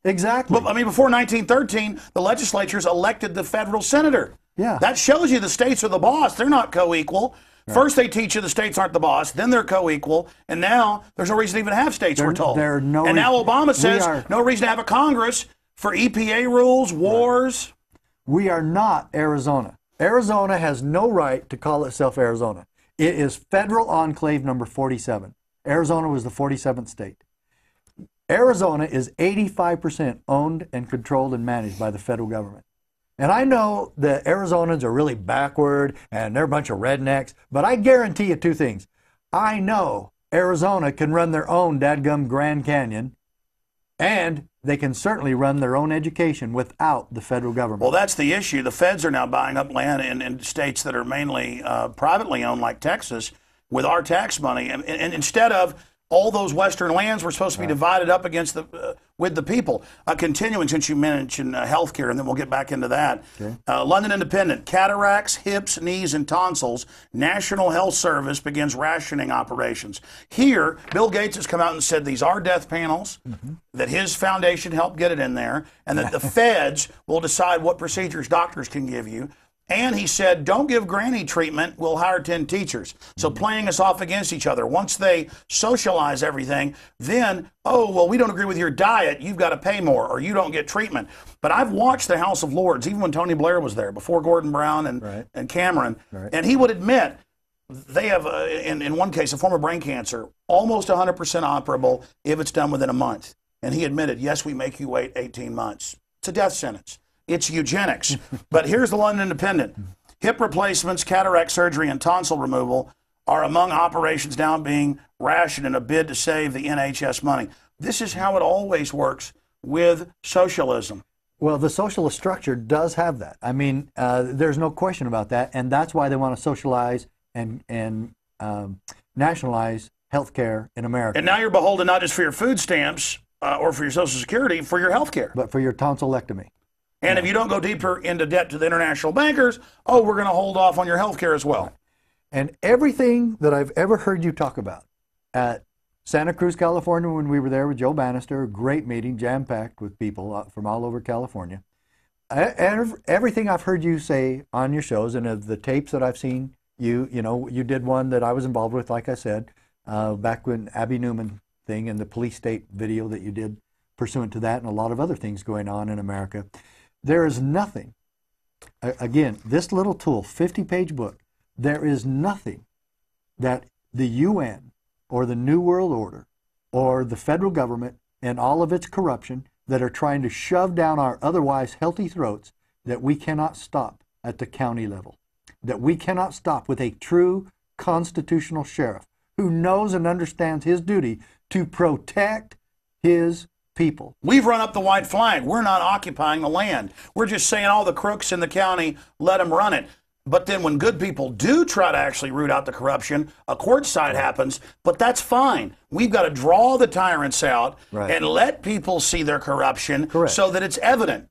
Exactly. But, I mean, before 1913, the legislatures elected the federal senator. Yeah. That shows you the states are the boss. They're not co-equal. First they teach you the states aren't the boss, then they're co-equal, and now there's no reason to even have states, we're told. And now Obama says no reason to have a Congress for EPA rules, wars. We are not Arizona. Arizona has no right to call itself Arizona. It is federal enclave number 47. Arizona was the 47th state. Arizona is 85% owned and controlled and managed by the federal government. And I know the Arizonans are really backward and they're a bunch of rednecks, but I guarantee you two things. I know Arizona can run their own dadgum Grand Canyon, and they can certainly run their own education without the federal government. Well, that's the issue. The feds are now buying up land in states that are mainly privately owned, like Texas, with our tax money. And instead of all those western lands were supposed to be divided up against with the people. Continuing, since you mentioned health care, and then we'll get back into that. Okay. London Independent, cataracts, hips, knees, and tonsils. National Health Service begins rationing operations. Here, Bill Gates has come out and said these are death panels, that his foundation helped get it in there, and that the feds will decide what procedures doctors can give you. And he said, don't give granny treatment, we'll hire 10 teachers. So playing us off against each other. Once they socialize everything, then, oh, well, we don't agree with your diet, you've got to pay more, or you don't get treatment. But I've watched the House of Lords, even when Tony Blair was there, before Gordon Brown and Cameron, and he would admit they have, in one case, a form of brain cancer, almost 100% operable if it's done within a month. And he admitted, yes, we make you wait 18 months. It's a death sentence. It's eugenics. But here's the London Independent. Hip replacements, cataract surgery, and tonsil removal are among operations now being rationed in a bid to save the NHS money. This is how it always works with socialism. Well, the socialist structure does have that. I mean, there's no question about that, and that's why they want to socialize and nationalize health care in America. And now you're beholden not just for your food stamps or for your Social Security, for your health care. But for your tonsillectomy. And if you don't go deeper into debt to the international bankers, oh, we're going to hold off on your health care as well. And everything that I've ever heard you talk about at Santa Cruz, California, when we were there with Joe Bannister, great meeting, jam-packed with people from all over California. Everything I've heard you say on your shows and of the tapes that I've seen, you did one that I was involved with, like I said, back when Abby Newman thing and the police state video that you did pursuant to that, and a lot of other things going on in America. There is nothing, again, this little tool, 50-page book, there is nothing that the UN or the New World Order or the federal government and all of its corruption that are trying to shove down our otherwise healthy throats that we cannot stop at the county level, that we cannot stop with a true constitutional sheriff who knows and understands his duty to protect his people. We've run up the white flag. We're not occupying the land. We're just saying all the crooks in the county, let them run it. But then when good people do try to actually root out the corruption, a court side happens, but that's fine. We've got to draw the tyrants out and let people see their corruption so that it's evident.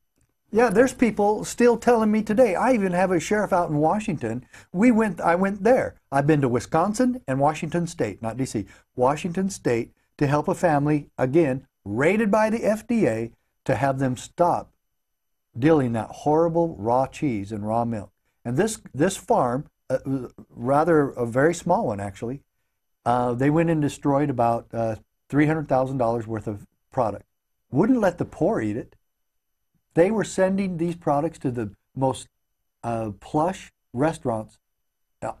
Yeah, there's people still telling me today. I even have a sheriff out in Washington. I went there. I've been to Wisconsin and Washington State, not D.C., Washington State, to help a family, again, rated by the FDA, to have them stop dealing that horrible raw cheese and raw milk. And this farm, rather a very small one actually, they went and destroyed about $300,000 worth of product. Wouldn't let the poor eat it. They were sending these products to the most plush restaurants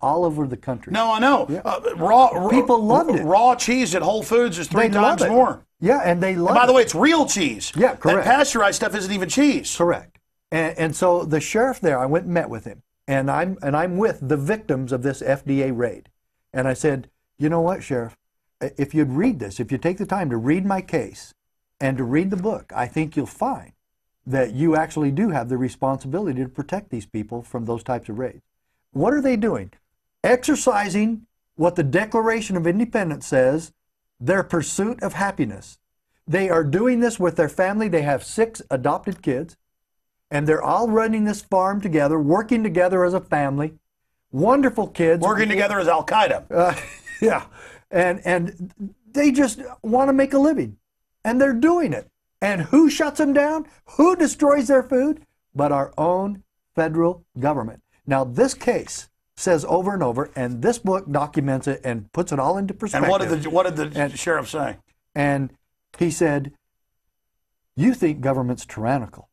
all over the country. No, I know. Yeah. People loved it. Raw cheese at Whole Foods is 3 times more. Yeah, and they love it. By the way, it's real cheese. Yeah, correct. That pasteurized stuff isn't even cheese. Correct. And so the sheriff there, I went and met with him, and I'm with the victims of this FDA raid. And I said, you know what, Sheriff, if you'd read this, if you take the time to read my case and to read the book, I think you'll find that you actually do have the responsibility to protect these people from those types of raids. What are they doing? Exercising what the Declaration of Independence says, their pursuit of happiness. They are doing this with their family. They have 6 adopted kids, and they're all running this farm together, working together as a family. Wonderful kids. Working together as Al-Qaeda. Yeah. And they just want to make a living, and they're doing it. And who shuts them down? Who destroys their food? But our own federal government. Now, this case says over and over, and this book documents it and puts it all into perspective. And what did the sheriff say? And he said, "You think government's tyrannical.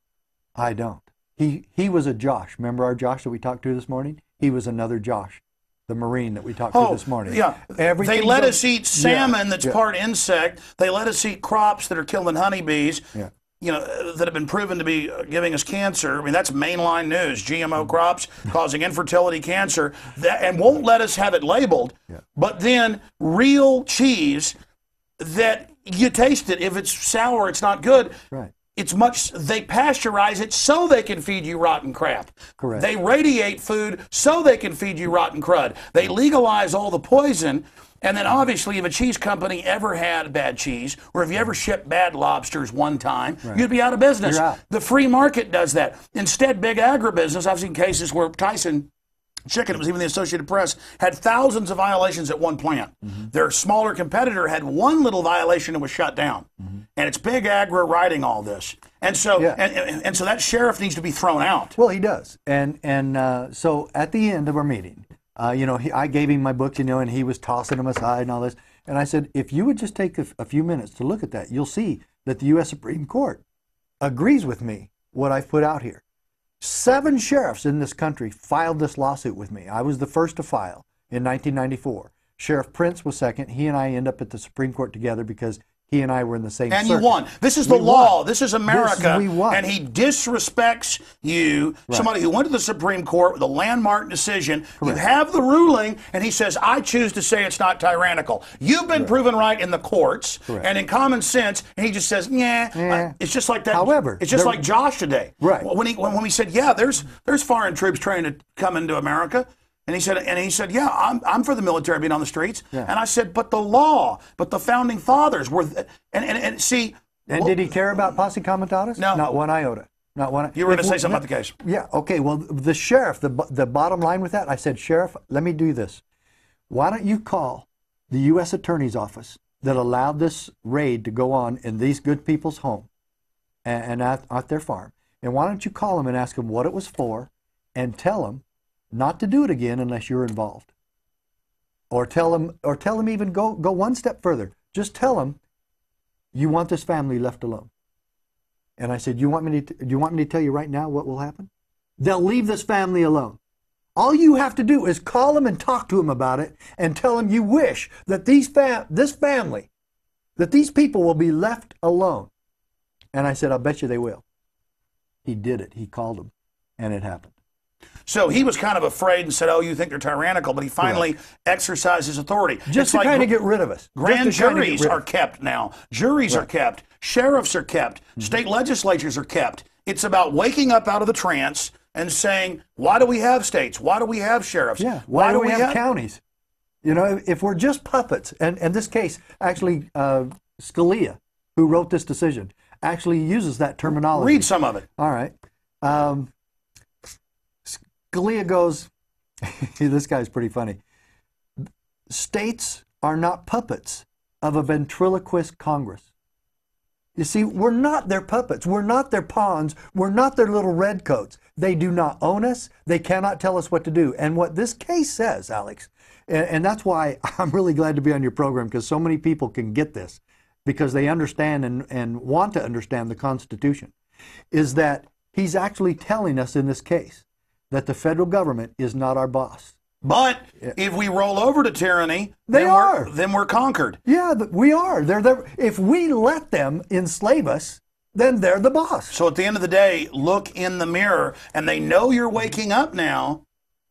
I don't." He was a Josh. Remember our Josh that we talked to this morning? He was another Josh, the Marine that we talked to this morning. Yeah. They let us eat salmon that's part insect. They let us eat crops that are killing honeybees. Yeah. You know, that have been proven to be giving us cancer. I mean, that's mainline news. GMO crops causing infertility, cancer, and won't let us have it labeled. Yeah. But then real cheese that you taste it. If it's sour, it's not good. Right. It's much. They pasteurize it so they can feed you rotten crap. Correct. They radiate food so they can feed you rotten crud. They legalize all the poison. And then obviously if a cheese company ever had bad cheese, or if you ever shipped bad lobsters one time, you'd be out of business. You're out. The free market does that. Instead, big agribusiness, I've seen cases where Tyson Chicken, it was even the Associated Press, had thousands of violations at one plant. Their smaller competitor had one little violation and was shut down. And it's big agri writing all this. And so and so that sheriff needs to be thrown out. Well, he does. And so at the end of our meeting, I gave him my book, and he was tossing them aside and all this. And I said, if you would just take a few minutes to look at that, you'll see that the U.S. Supreme Court agrees with me what I've put out here. 7 sheriffs in this country filed this lawsuit with me. I was the first to file in 1994. Sheriff Prince was second. He and I end up at the Supreme Court together because he and I were in the same And circuit. you won. This is the law. This is America. We won. And he disrespects you, somebody who went to the Supreme Court with a landmark decision. Correct. You have the ruling, and he says, I choose to say it's not tyrannical. You've been proven right in the courts and in common sense, and he just says, nah. It's just like that. However, it's just like Josh today. Right. When we said, yeah, there's foreign troops trying to come into America. And he said, yeah, I'm for the military being on the streets. Yeah. And I said, but the law, but the founding fathers were, and see. And did he care about posse comitatus? No. Not one iota. Not one. You were going to say something about the case. Yeah, okay. Well, the sheriff, the bottom line with that, I said, Sheriff, let me do this. Why don't you call the U.S. Attorney's Office that allowed this raid to go on in these good people's home and at their farm? And why don't you call them and ask them what it was for and tell them not to do it again unless you're involved. Or tell them even go one step further. Just tell them you want this family left alone. And I said, do you want me to tell you right now what will happen? They'll leave this family alone. All you have to do is call them and talk to them about it and tell them you wish that this family, that these people will be left alone. And I said, I'll bet you they will. He did it. He called them, and it happened. So he was kind of afraid and said, oh, you think they're tyrannical, but he finally exercised his authority. Just to kind of get rid of us. Grand juries are kept now. Juries are kept. Sheriffs are kept. State legislatures are kept. It's about waking up out of the trance and saying, why do we have states? Why do we have sheriffs? Yeah. Why do we have counties? You know, if we're just puppets, and in this case, actually, Scalia, who wrote this decision, actually uses that terminology. Read some of it. All right. Scalia goes, this guy's pretty funny. States are not puppets of a ventriloquist Congress. You see, we're not their puppets. We're not their pawns. We're not their little redcoats. They do not own us. They cannot tell us what to do. And what this case says, Alex, and that's why I'm really glad to be on your program, because so many people can get this, because they understand and want to understand the Constitution, is that he's actually telling us in this case that the federal government is not our boss. But if we roll over to tyranny, then we're conquered. Yeah, we are. If we let them enslave us, then they're the boss. So at the end of the day, look in the mirror, and they know you're waking up now.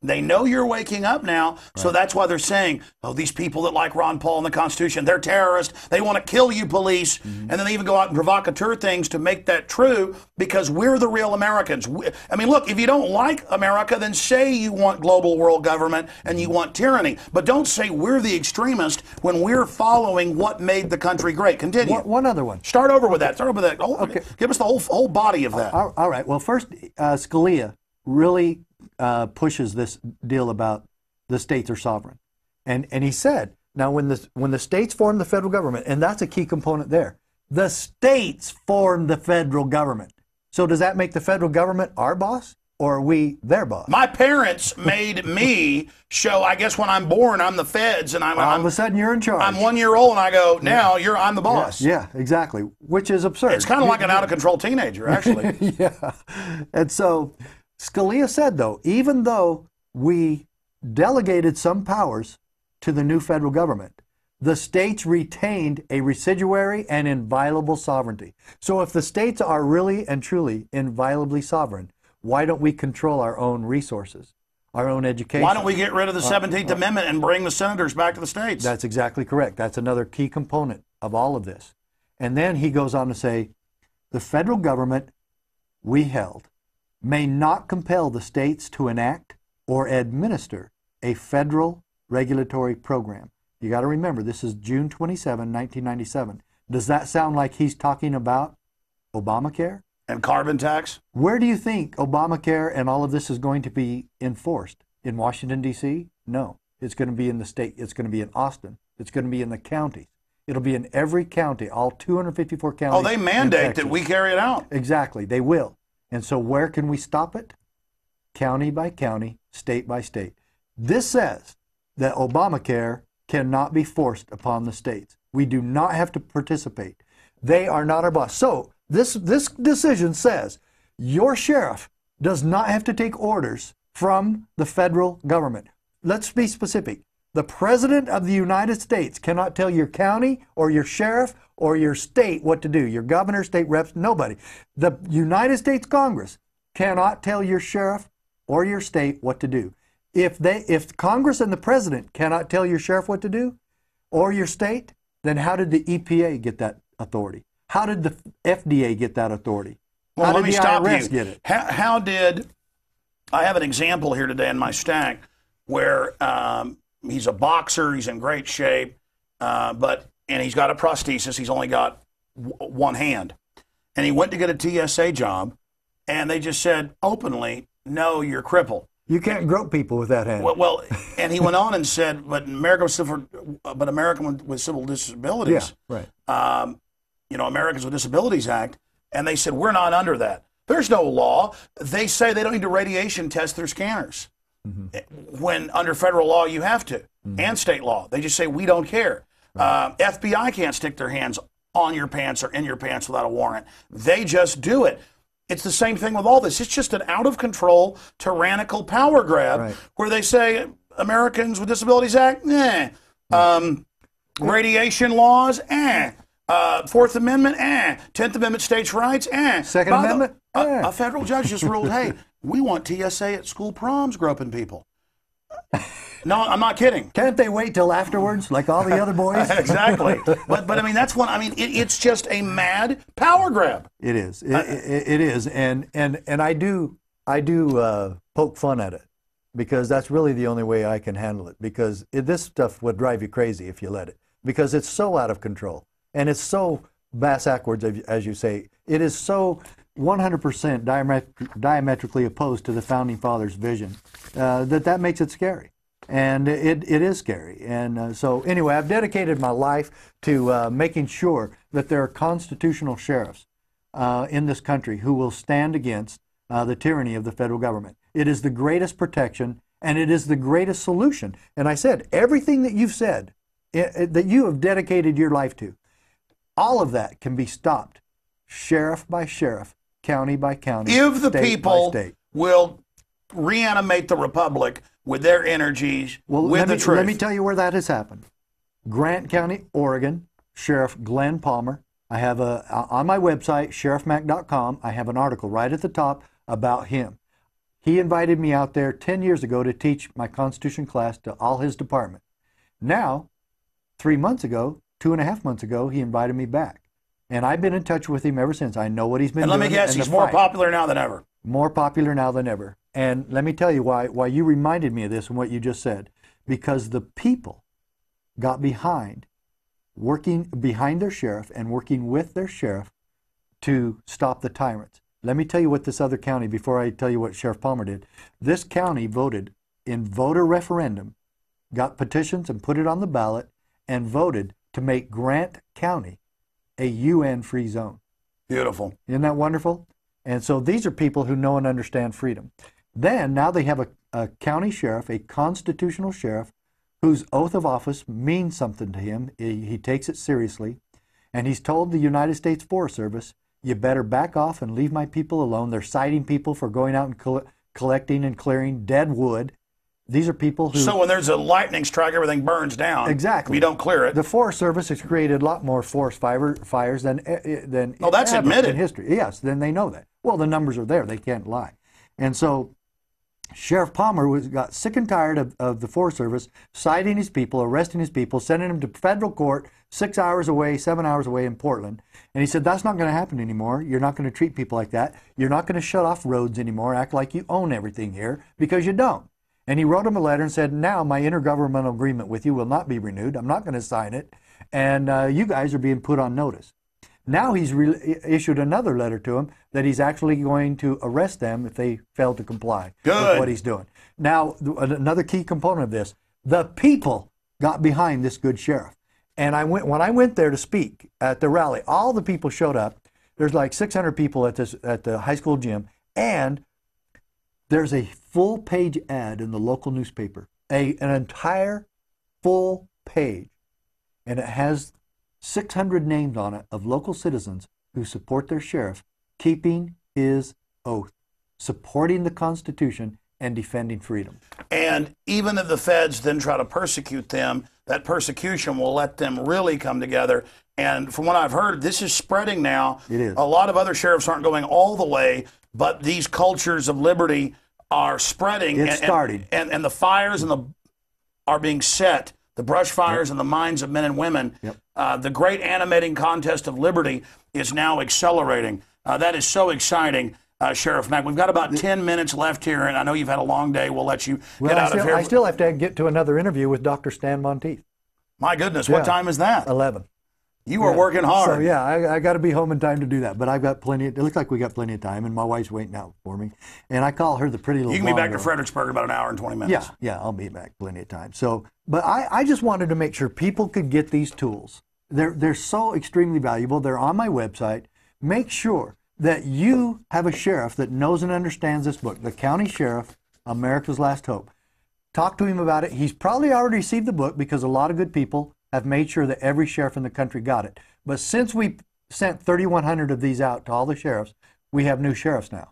They know you're waking up now, right. So that's why they're saying, oh, these people that like Ron Paul and the Constitution, they're terrorists. They want to kill you, police. And then they even go out and provocateur things to make that true, because we're the real Americans. I mean, look, if you don't like America, then say you want global world government and you want tyranny. But don't say we're the extremist when we're following what made the country great. Continue. One other one. Start over with that. Start over with that. Give us the whole body of that. All right. Well, first, Scalia really pushes this deal about the states are sovereign, and he said, now when the states form the federal government, and that's a key component there, the states form the federal government. So does that make the federal government our boss? or are we their boss? My parents made me show, I guess when I'm born, I'm the feds, and all of a sudden you're in charge. I'm 1 year old, and I go, now I'm the boss. Yeah, exactly, which is absurd. It's kind of like an out-of-control teenager, actually. Yeah. And so Scalia said, though, even though we delegated some powers to the new federal government, the states retained a residuary and inviolable sovereignty. So if the states are really and truly inviolably sovereign, why don't we control our own resources, our own education? Why don't we get rid of the 17th Amendment and bring the senators back to the states? That's exactly correct. That's another key component of all of this. And then he goes on to say, the federal government we held may not compel the states to enact or administer a federal regulatory program. You got to remember, this is June 27, 1997. Does that sound like he's talking about Obamacare? And carbon tax? Where do you think Obamacare and all of this is going to be enforced? In Washington, D.C.? No. It's going to be in the state. It's going to be in Austin. It's going to be in the counties. It'll be in every county, all 254 counties. Oh, they mandate that we carry it out. Exactly. They will. And so where can we stop it? County by county, state by state. This says that Obamacare cannot be forced upon the states. We do not have to participate. They are not our boss. So this decision says your sheriff does not have to take orders from the federal government. Let's be specific. The President of the United States cannot tell your county or your sheriff or your state what to do. Your governor, state reps, nobody. The United States Congress cannot tell your sheriff or your state what to do. If Congress and the President cannot tell your sheriff what to do or your state, then how did the EPA get that authority? How did the FDA get that authority? Well, let me stop IRS you. Get it? How did, I have an example here today in my stack where he's a boxer, he's in great shape, and he's got a prosthesis, he's only got one hand. And he went to get a TSA job, and they just said openly, no, you're crippled. You can't grope people with that hand. Well, and he went on and said, but Americans with civil disabilities, yeah, right. Americans with Disabilities Act, and they said, we're not under that. There's no law. They say they don't need to radiation test their scanners. Mm-hmm. When under federal law you have to, and state law. They just say, we don't care. Right. FBI can't stick their hands on your pants or in your pants without a warrant. They just do it. It's the same thing with all this. It's just an out-of-control, tyrannical power grab where they say, Americans with Disabilities Act, radiation laws, Fourth Amendment, 10th Amendment states' rights, Second Amendment, a federal judge just ruled, hey, we want TSA at school proms groping people. No, I'm not kidding. Can't they wait till afterwards, like all the other boys? Exactly. But I mean, that's one. I mean, it's just a mad power grab. It is. It is, and I do poke fun at it because that's really the only way I can handle it. Because this stuff would drive you crazy if you let it. Because it's so out of control and it's so bass-backwards, as you say. It is so 100% diametrically opposed to the Founding Fathers' vision that makes it scary. And it is scary. And so anyway, I've dedicated my life to making sure that there are constitutional sheriffs in this country who will stand against the tyranny of the federal government. It is the greatest protection, and it is the greatest solution. And I said, everything that you've said, that you have dedicated your life to, all of that can be stopped sheriff by sheriff, county by county, if the state people by state. Will reanimate the republic with their energies, with the truth. Let me tell you where that has happened. Grant County, Oregon, Sheriff Glenn Palmer. I have on my website, sheriffmack.com, I have an article right at the top about him. He invited me out there 10 years ago to teach my Constitution class to all his department. Now, 3 months ago, 2.5 months ago, he invited me back. And I've been in touch with him ever since. I know what he's been doing. And let me guess, he's more popular now than ever. More popular now than ever. And let me tell you why you reminded me of this and what you just said. Because the people got working behind their sheriff and working with their sheriff to stop the tyrants. Let me tell you what this other county, before I tell you what Sheriff Palmer did. This county voted in voter referendum, got petitions and put it on the ballot, and voted to make Grant County a UN-free zone. Beautiful. Isn't that wonderful? And so these are people who know and understand freedom. Then, now they have a county sheriff, a constitutional sheriff, whose oath of office means something to him. He takes it seriously. And he's told the United States Forest Service, you better back off and leave my people alone. They're citing people for going out and collecting and clearing dead wood. These are people who... So when there's a lightning strike, everything burns down. Exactly. We don't clear it. The Forest Service has created a lot more forest fires than oh, that's ever admitted in history. Yes, then they know that. Well, the numbers are there. They can't lie. And so Sheriff Palmer got sick and tired of the Forest Service citing his people, arresting his people, sending them to federal court 6 hours away, 7 hours away in Portland. And he said, that's not going to happen anymore. You're not going to treat people like that. You're not going to shut off roads anymore, act like you own everything here, because you don't. And he wrote him a letter and said, now my intergovernmental agreement with you will not be renewed. I'm not going to sign it. And you guys are being put on notice. Now he's issued another letter to him that he's actually going to arrest them if they fail to comply with what he's doing. Now, another key component of this, the people got behind this good sheriff. And when I went there to speak at the rally, all the people showed up. There's like 600 people at the high school gym, and there's a full-page ad in the local newspaper, an entire full page, and it has 600 names on it of local citizens who support their sheriff keeping his oath, supporting the Constitution and defending freedom. And even if the feds then try to persecute them, that persecution will let them really come together. And from what I've heard, this is spreading now. It is. A lot of other sheriffs aren't going all the way, but these cultures of liberty are spreading. It's starting. And the fires are being set. The brush fires in the minds of men and women. The great animating contest of liberty is now accelerating. That is so exciting, Sheriff Mack. We've got about 10 minutes left here, and I know you've had a long day. We'll let you get out of here. I still have to get to another interview with Dr. Stan Monteith. My goodness, what time is that? 11. You are working hard. So, yeah, I got to be home in time to do that. But I've got plenty. It looks like we got plenty of time, and my wife's waiting out for me. And I call her the pretty little. You can be back to Fredericksburg in about an hour and 20 minutes. Yeah, I'll be back plenty of time. So, but I just wanted to make sure people could get these tools. They're so extremely valuable. They're on my website. Make sure that you have a sheriff that knows and understands this book, The County Sheriff, America's Last Hope. Talk to him about it. He's probably already received the book because a lot of good people have made sure that every sheriff in the country got it. But since we sent 3,100 of these out to all the sheriffs, we have new sheriffs now.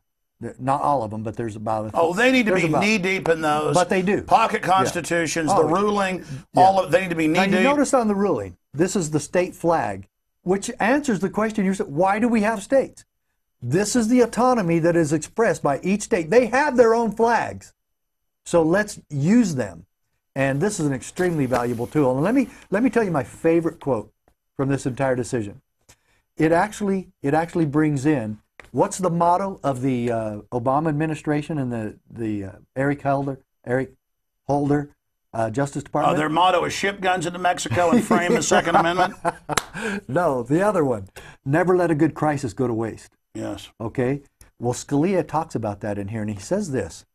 Not all of them, but there's about... they need to be knee-deep in those. But they do. Pocket constitutions, the ruling, they need to be knee-deep. Now, you notice on the ruling, this is the state flag, which answers the question you said, why do we have states? This is the autonomy that is expressed by each state. They have their own flags. So let's use them. And this is an extremely valuable tool. And let me tell you my favorite quote from this entire decision. It actually brings in what's the motto of the Obama administration and the Eric Holder Justice Department? Their motto is ship guns into Mexico and frame the Second Amendment? No, the other one. Never let a good crisis go to waste. Yes. Okay? Well, Scalia talks about that in here, and he says this,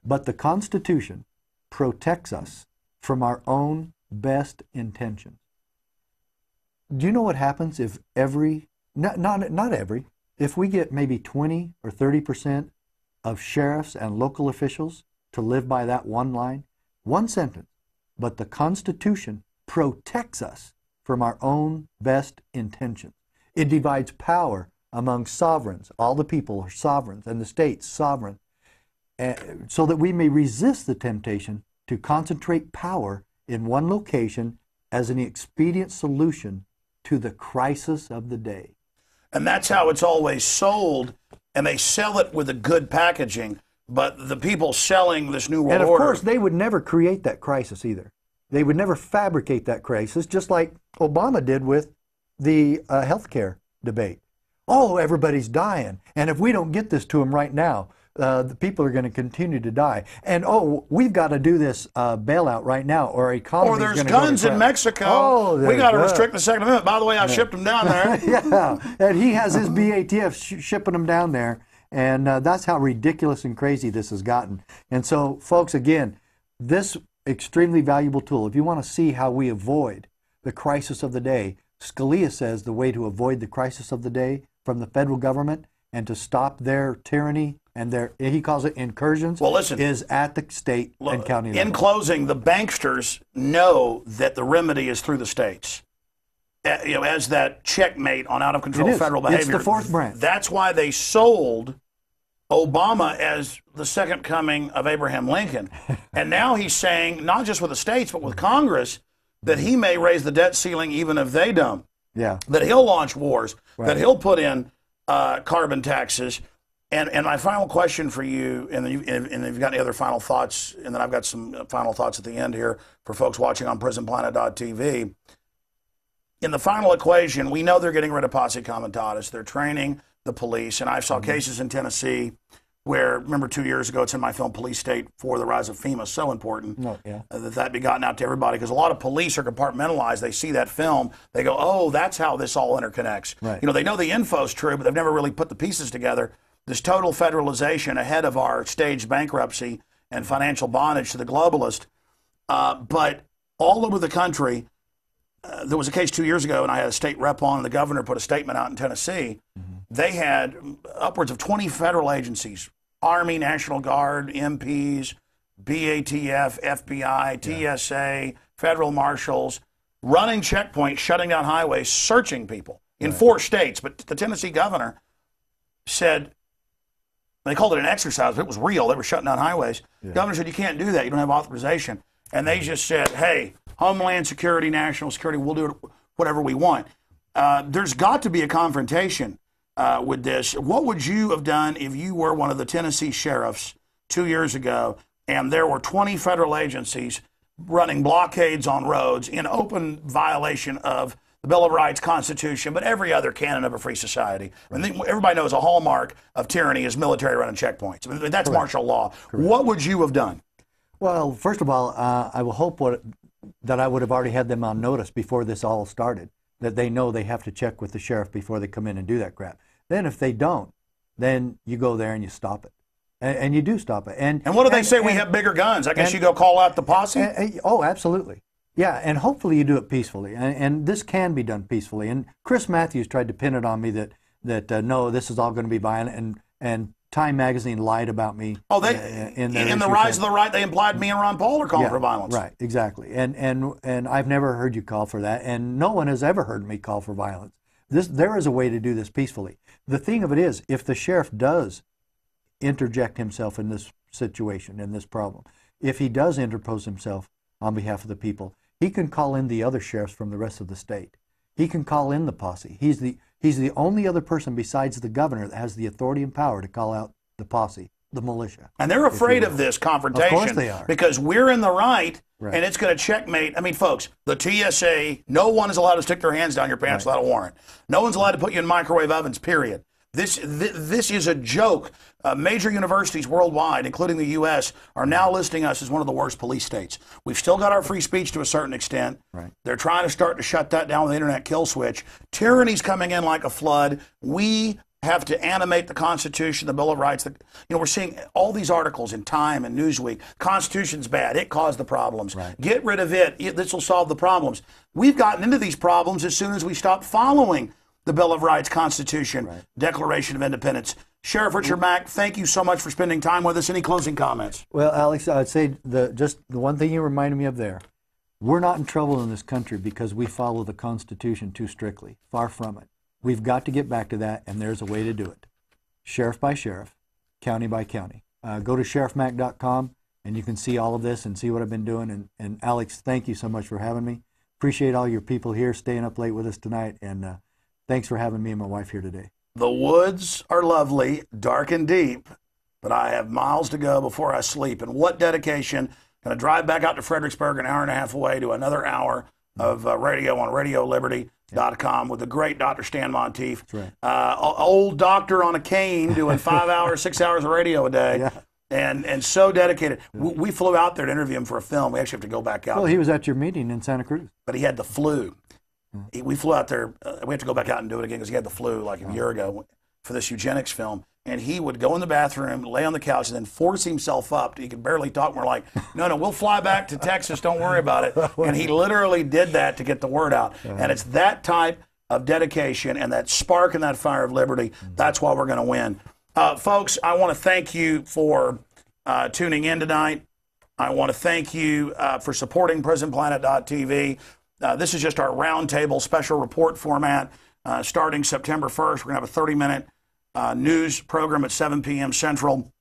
but the Constitution protects us from our own best intentions. Do you know what happens if not every, if we get maybe 20 or 30% of sheriffs and local officials to live by that one line, one sentence, but the Constitution protects us from our own best intentions. It divides power among sovereigns. All the people are sovereigns, and the states sovereign, so that we may resist the temptation to concentrate power in one location as an expedient solution to the crisis of the day. And that's how it's always sold, and they sell it with a good packaging, but the people selling this New World Order... And of course, they would never create that crisis either. They would never fabricate that crisis, just like Obama did with the health care debate. Oh, everybody's dying, and if we don't get this to them right now, the people are going to continue to die. And, we've got to do this bailout right now, or our economy is going to go to crap. Or there's guns in Mexico. We got to restrict the Second Amendment. By the way, I shipped them down there. Yeah, and he has his BATF shipping them down there. And that's how ridiculous and crazy this has gotten. And so, folks, again, this extremely valuable tool, if you want to see how we avoid the crisis of the day, Scalia says the way to avoid the crisis of the day from the federal government and to stop their tyranny and their, he calls it incursions, well, listen, is at the state and county level. In closing, the banksters know that the remedy is through the states. As that checkmate on out-of-control federal behavior. It's the fourth branch. That's why they sold Obama as the second coming of Abraham Lincoln. And now he's saying, not just with the states, but with Congress, that he may raise the debt ceiling even if they don't. Yeah. That he'll launch wars, right. that he'll put in carbon taxes. And my final question for you, and if you've got any other final thoughts, and then I've got some final thoughts at the end here for folks watching on prisonplanet.tv. In the final equation, we know they're getting rid of posse comitatus. They're training the police. And I saw cases in Tennessee where, remember 2 years ago, it's in my film Police State for the Rise of FEMA, so important that be gotten out to everybody. Because a lot of police are compartmentalized. They see that film. They go, oh, that's how this all interconnects. Right. They know the info's true, but they've never really put the pieces together. This total federalization ahead of our staged bankruptcy and financial bondage to the globalist. But all over the country, there was a case 2 years ago, and I had a state rep on, and the governor put a statement out in Tennessee. They had upwards of 20 federal agencies, Army, National Guard, MPs, BATF, FBI, TSA, federal marshals, running checkpoints, shutting down highways, searching people in 4 states. But the Tennessee governor said, they called it an exercise, but it was real. They were shutting down highways. The governor said, you can't do that. You don't have authorization. And they just said, hey, Homeland Security, National Security, we'll do it whatever we want. There's got to be a confrontation with this. What would you have done if you were one of the Tennessee sheriffs 2 years ago and there were 20 federal agencies running blockades on roads in open violation of the Bill of Rights, Constitution, but every other canon of a free society? I mean, everybody knows a hallmark of tyranny is military running checkpoints. I mean, that's martial law. What would you have done? Well, first of all, I will hope that I would have already had them on notice before this all started, that they know they have to check with the sheriff before they come in and do that crap. Then if they don't, then you go there and you stop it. And you do stop it. And what do they say? We have bigger guns. I guess you go call out the posse? Oh, absolutely. Yeah, and hopefully you do it peacefully. And this can be done peacefully. And Chris Matthews tried to pin it on me that no, this is all going to be violent. And Time Magazine lied about me. Oh, in the Rise of the Right, they implied me and Ron Paul are calling for violence. Right, exactly. And I've never heard you call for that, and no one has ever heard me call for violence. There is a way to do this peacefully. The thing of it is, if the sheriff does interject himself in this situation, in this problem, if he does interpose himself on behalf of the people, he can call in the other sheriffs from the rest of the state. He can call in the posse. He's the only other person besides the governor that has the authority and power to call out the posse, the militia. And they're afraid of this confrontation. Of course they are. Because we're in the right, and it's going to checkmate. I mean, folks, the TSA, no one is allowed to stick their hands down your pants without a warrant. No one's allowed to put you in microwave ovens, period. This is a joke. Major universities worldwide, including the U.S., are now listing us as one of the worst police states. We've still got our free speech to a certain extent. Right. They're trying to start to shut that down with the internet kill switch. Tyranny's coming in like a flood. We have to animate the Constitution, the Bill of Rights. We're seeing all these articles in Time and Newsweek. Constitution's bad. It caused the problems. Right. Get rid of it. This will solve the problems. We've gotten into these problems as soon as we stopped following the Bill of Rights, Constitution, Declaration of Independence. Sheriff Richard Mack, thank you so much for spending time with us. Any closing comments? Well, Alex, I'd say the one thing you reminded me of there, we're not in trouble in this country because we follow the Constitution too strictly. Far from it. We've got to get back to that, and there's a way to do it. Sheriff by sheriff, county by county. Go to sheriffmack.com, and you can see all of this and see what I've been doing. And Alex, thank you so much for having me. Appreciate all your people here staying up late with us tonight, and thanks for having me and my wife here today. The woods are lovely, dark and deep, but I have miles to go before I sleep. And what dedication. Going to drive back out to Fredericksburg, an hour and a half away, to another hour of radio on RadioLiberty.com with the great Dr. Stan Monteith. That's right. Old doctor on a cane doing 5 hours, 6 hours of radio a day. Yeah. And so dedicated. We flew out there to interview him for a film. We actually have to go back out. Well, he was at your meeting in Santa Cruz. But he had the flu. We flew out there. We have to go back out and do it again because he had the flu like a year ago for this eugenics film. And he would go in the bathroom, lay on the couch, and then force himself up. He could barely talk. We're like, no, we'll fly back to Texas. Don't worry about it. And he literally did that to get the word out. And it's that type of dedication and that spark and that fire of liberty, that's why we're going to win. Folks, I want to thank you for tuning in tonight. I want to thank you for supporting PrisonPlanet.tv. This is just our roundtable special report format. Starting September 1st, we're going to have a 30-minute news program at 7 p.m. Central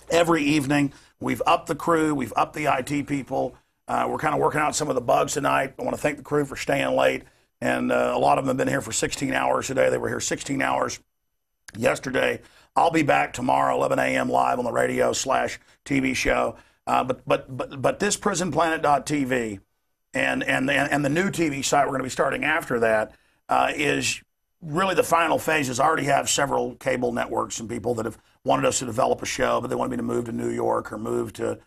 every evening. We've upped the crew. We've upped the IT people. We're kind of working out some of the bugs tonight. I want to thank the crew for staying late. And a lot of them have been here for 16 hours today. They were here 16 hours yesterday. I'll be back tomorrow, 11 a.m. live on the radio/TV show. But this PrisonPlanet.tv and the new TV site we're going to be starting after that is really the final phases. I already have several cable networks and people that have wanted us to develop a show, but they wanted me to move to New York or move to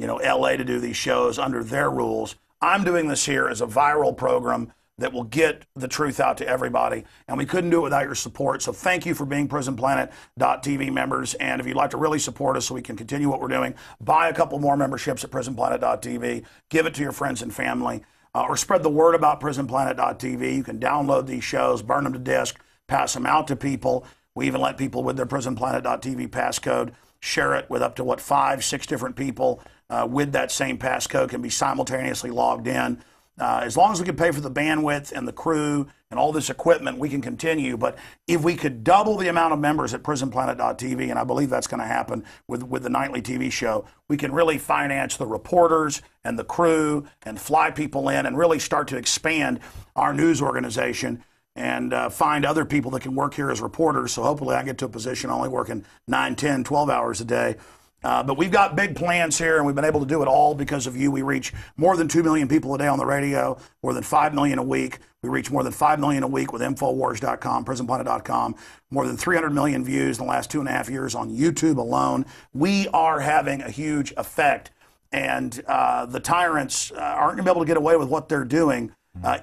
L.A. to do these shows under their rules. I'm doing this here as a viral program that will get the truth out to everybody, and we couldn't do it without your support. So thank you for being PrisonPlanet.tv members, and if you'd like to really support us so we can continue what we're doing, buy a couple more memberships at PrisonPlanet.tv, give it to your friends and family, or spread the word about PrisonPlanet.tv. You can download these shows, burn them to disk, pass them out to people. We even let people with their PrisonPlanet.tv passcode share it with up to 5, 6 different people with that same passcode can be simultaneously logged in. As long as we can pay for the bandwidth and the crew and all this equipment, we can continue. But if we could double the amount of members at PrisonPlanet.tv, and I believe that's going to happen with the nightly TV show, we can really finance the reporters and the crew and fly people in and really start to expand our news organization and find other people that can work here as reporters. So hopefully I get to a position only working 9, 10, 12 hours a day. But we've got big plans here, and we've been able to do it all because of you. We reach more than 2 million people a day on the radio, more than 5 million a week. We reach more than 5 million a week with Infowars.com, PrisonPlanet.com, more than 300 million views in the last 2.5 years on YouTube alone. We are having a huge effect, and the tyrants aren't going to be able to get away with what they're doing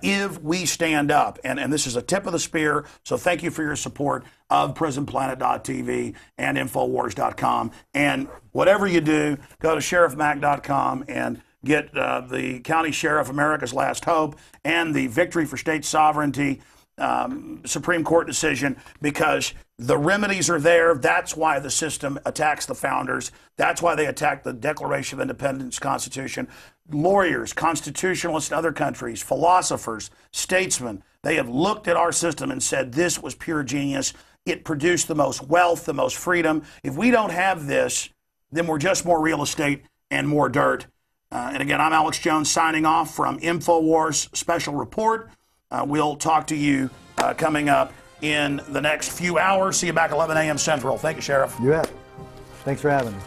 if we stand up. And this is a tip of the spear, so thank you for your support of PrisonPlanet.tv and Infowars.com. And whatever you do, go to SheriffMack.com and get the County Sheriff America's Last Hope and the Victory for State Sovereignty Supreme Court decision, because the remedies are there. That's why the system attacks the founders. That's why they attack the Declaration of Independence, Constitution. Lawyers, constitutionalists in other countries, philosophers, statesmen, they have looked at our system and said this was pure genius. It produced the most wealth, the most freedom. If we don't have this, then we're just more real estate and more dirt. And again, I'm Alex Jones signing off from InfoWars Special Report. We'll talk to you coming up in the next few hours. See you back at 11 a.m. Central. Thank you, Sheriff. You bet. Thanks for having me.